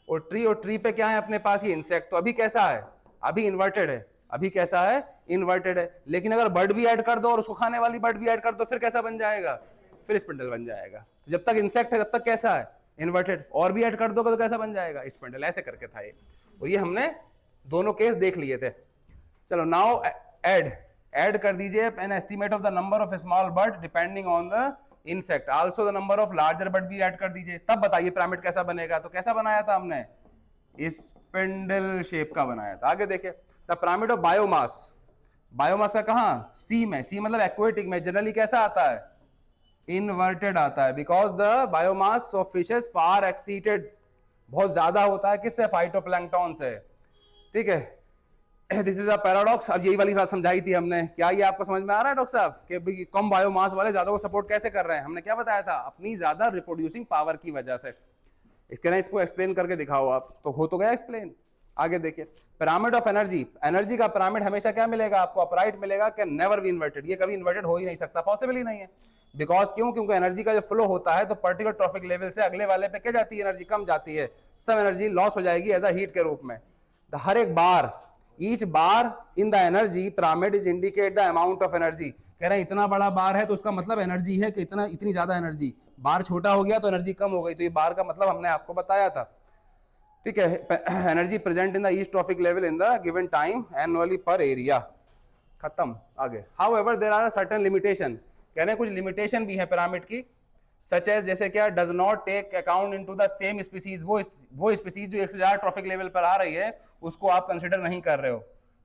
और ट्री पे क्या है अपने पास ये इंसेक्ट, तो अभी कैसा है, अभी इन्वर्टेड है, अभी कैसा है, इन्वर्टेड है। लेकिन अगर बर्ड भी ऐड कर दो और उसको खाने वाली बर्ड भी ऐड कर दो, फिर कैसा बन जाएगा, फिर स्पिंडल बन जाएगा। जब तक इंसेक्ट है तब तक कैसा है, इन्वर्टेड, और भी ऐड कर दोगे तो कैसा बन जाएगा, स्पिंडल। ऐसे करके था ये, और ये हमने दोनों केस देख लिए थे। चलो नाउ ऐड कर दीजिए an estimate of the number of small bird depending on the insect, also the number of larger bird भी ऐड कर दीजिए। तब बताइए पिरामिड कैसा बनेगा, तो कैसा बनाया था हमने, स्पिंडल शेप का बनाया था। आगे देखिए, the pyramid of biomass, biomass का कहाँ, सी में, सी मतलब एक्वेटिक में, जनरली कैसा आता है, इन्वर्टेड आता है, because the biomass of fishes far exceeded, बहुत ज्यादा होता है किससे, फाइटोप्लैंक्टन से, ठीक है। This is a paradox. अब यही वाली बात समझाई थी हमने, क्या ये आपको समझ में आ रहा है डॉक्टर साहब, कि कम बायोमास वाले ज्यादा को सपोर्ट कैसे कर रहे हैं, हमने क्या बताया था, अपनी ज्यादा रिप्रोड्यूसिंग पावर की वजह से। इसको एक्सप्लेन करके दिखाओ आप, तो हो तो गया एक्सप्लेन। आगे देखिए, पिरामिड ऑफ एनर्जी, एनर्जी का पिरामिड हमेशा क्या मिलेगा आपको, अपराइट मिलेगा, कि नेवर बी इन्वर्टेड, ये कभी इन्वर्टेड हो ही नहीं सकता, पॉसिबल ही नहीं है। बिकॉज क्यों, क्योंकि एनर्जी का जो फ्लो होता है तो पर्टिकुलर ट्रॉफिक लेवल से अगले वाले पे क्या जाती है, एनर्जी कम जाती है, सब एनर्जी लॉस हो जाएगी एज अ हीट के रूप में। हर एक बार, each bar in the energy pyramid is indicate the amount of energy, कह रहे हैं इतना बड़ा बार है तो उसका मतलब एनर्जी है कि इतनी ज्यादा एनर्जी, बार छोटा हो गया तो एनर्जी कम हो गई, तो ये बार का मतलब हमने आपको बताया था, ठीक है। Energy present in the each trophic level in the given time annually per area, खत्म। आगे, however there are certain limitation, कह रहे हैं कुछ लिमिटेशन भी है पिरामिड की, सच एज जैसे क्या, does not take account into the same species, वो स्पीसीज जो 1000 ट्रॉफिक लेवल पर आ रही है उसको आप कंसिडर नहीं कर रहे हो,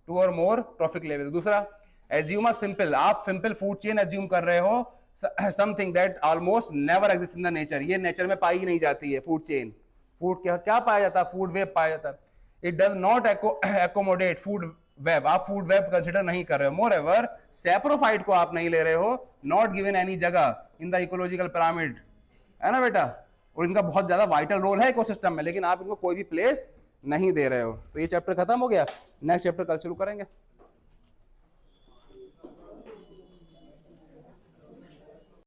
2 और मोर ट्रॉफिक लेवल। दूसरा, एज्यूम ऑफ सिंपल, आप सिंपल फूड चेन एज्यूम कर रहे हो, something that almost never exist in the nature, ये नेचर में पाई ही नहीं जाती है फूड चेन। फूड क्या पाया जाता है, फूड वेब पाया जाता है, it does not accommodate food web, आप फूड वेब कंसिडर नहीं कर रहे हो। मोर एवर सैप्रोफाइट को आप नहीं ले रहे हो, नॉट गिवन एनी जगह इन द इकोलॉजिकल पिरामिड, है ना बेटा, और इनका बहुत ज्यादा वाइटल रोल है इकोसिस्टम में, लेकिन आप इनको कोई भी प्लेस नहीं दे रहे हो। तो ये चैप्टर खत्म हो गया, नेक्स्ट चैप्टर कल शुरू करेंगे।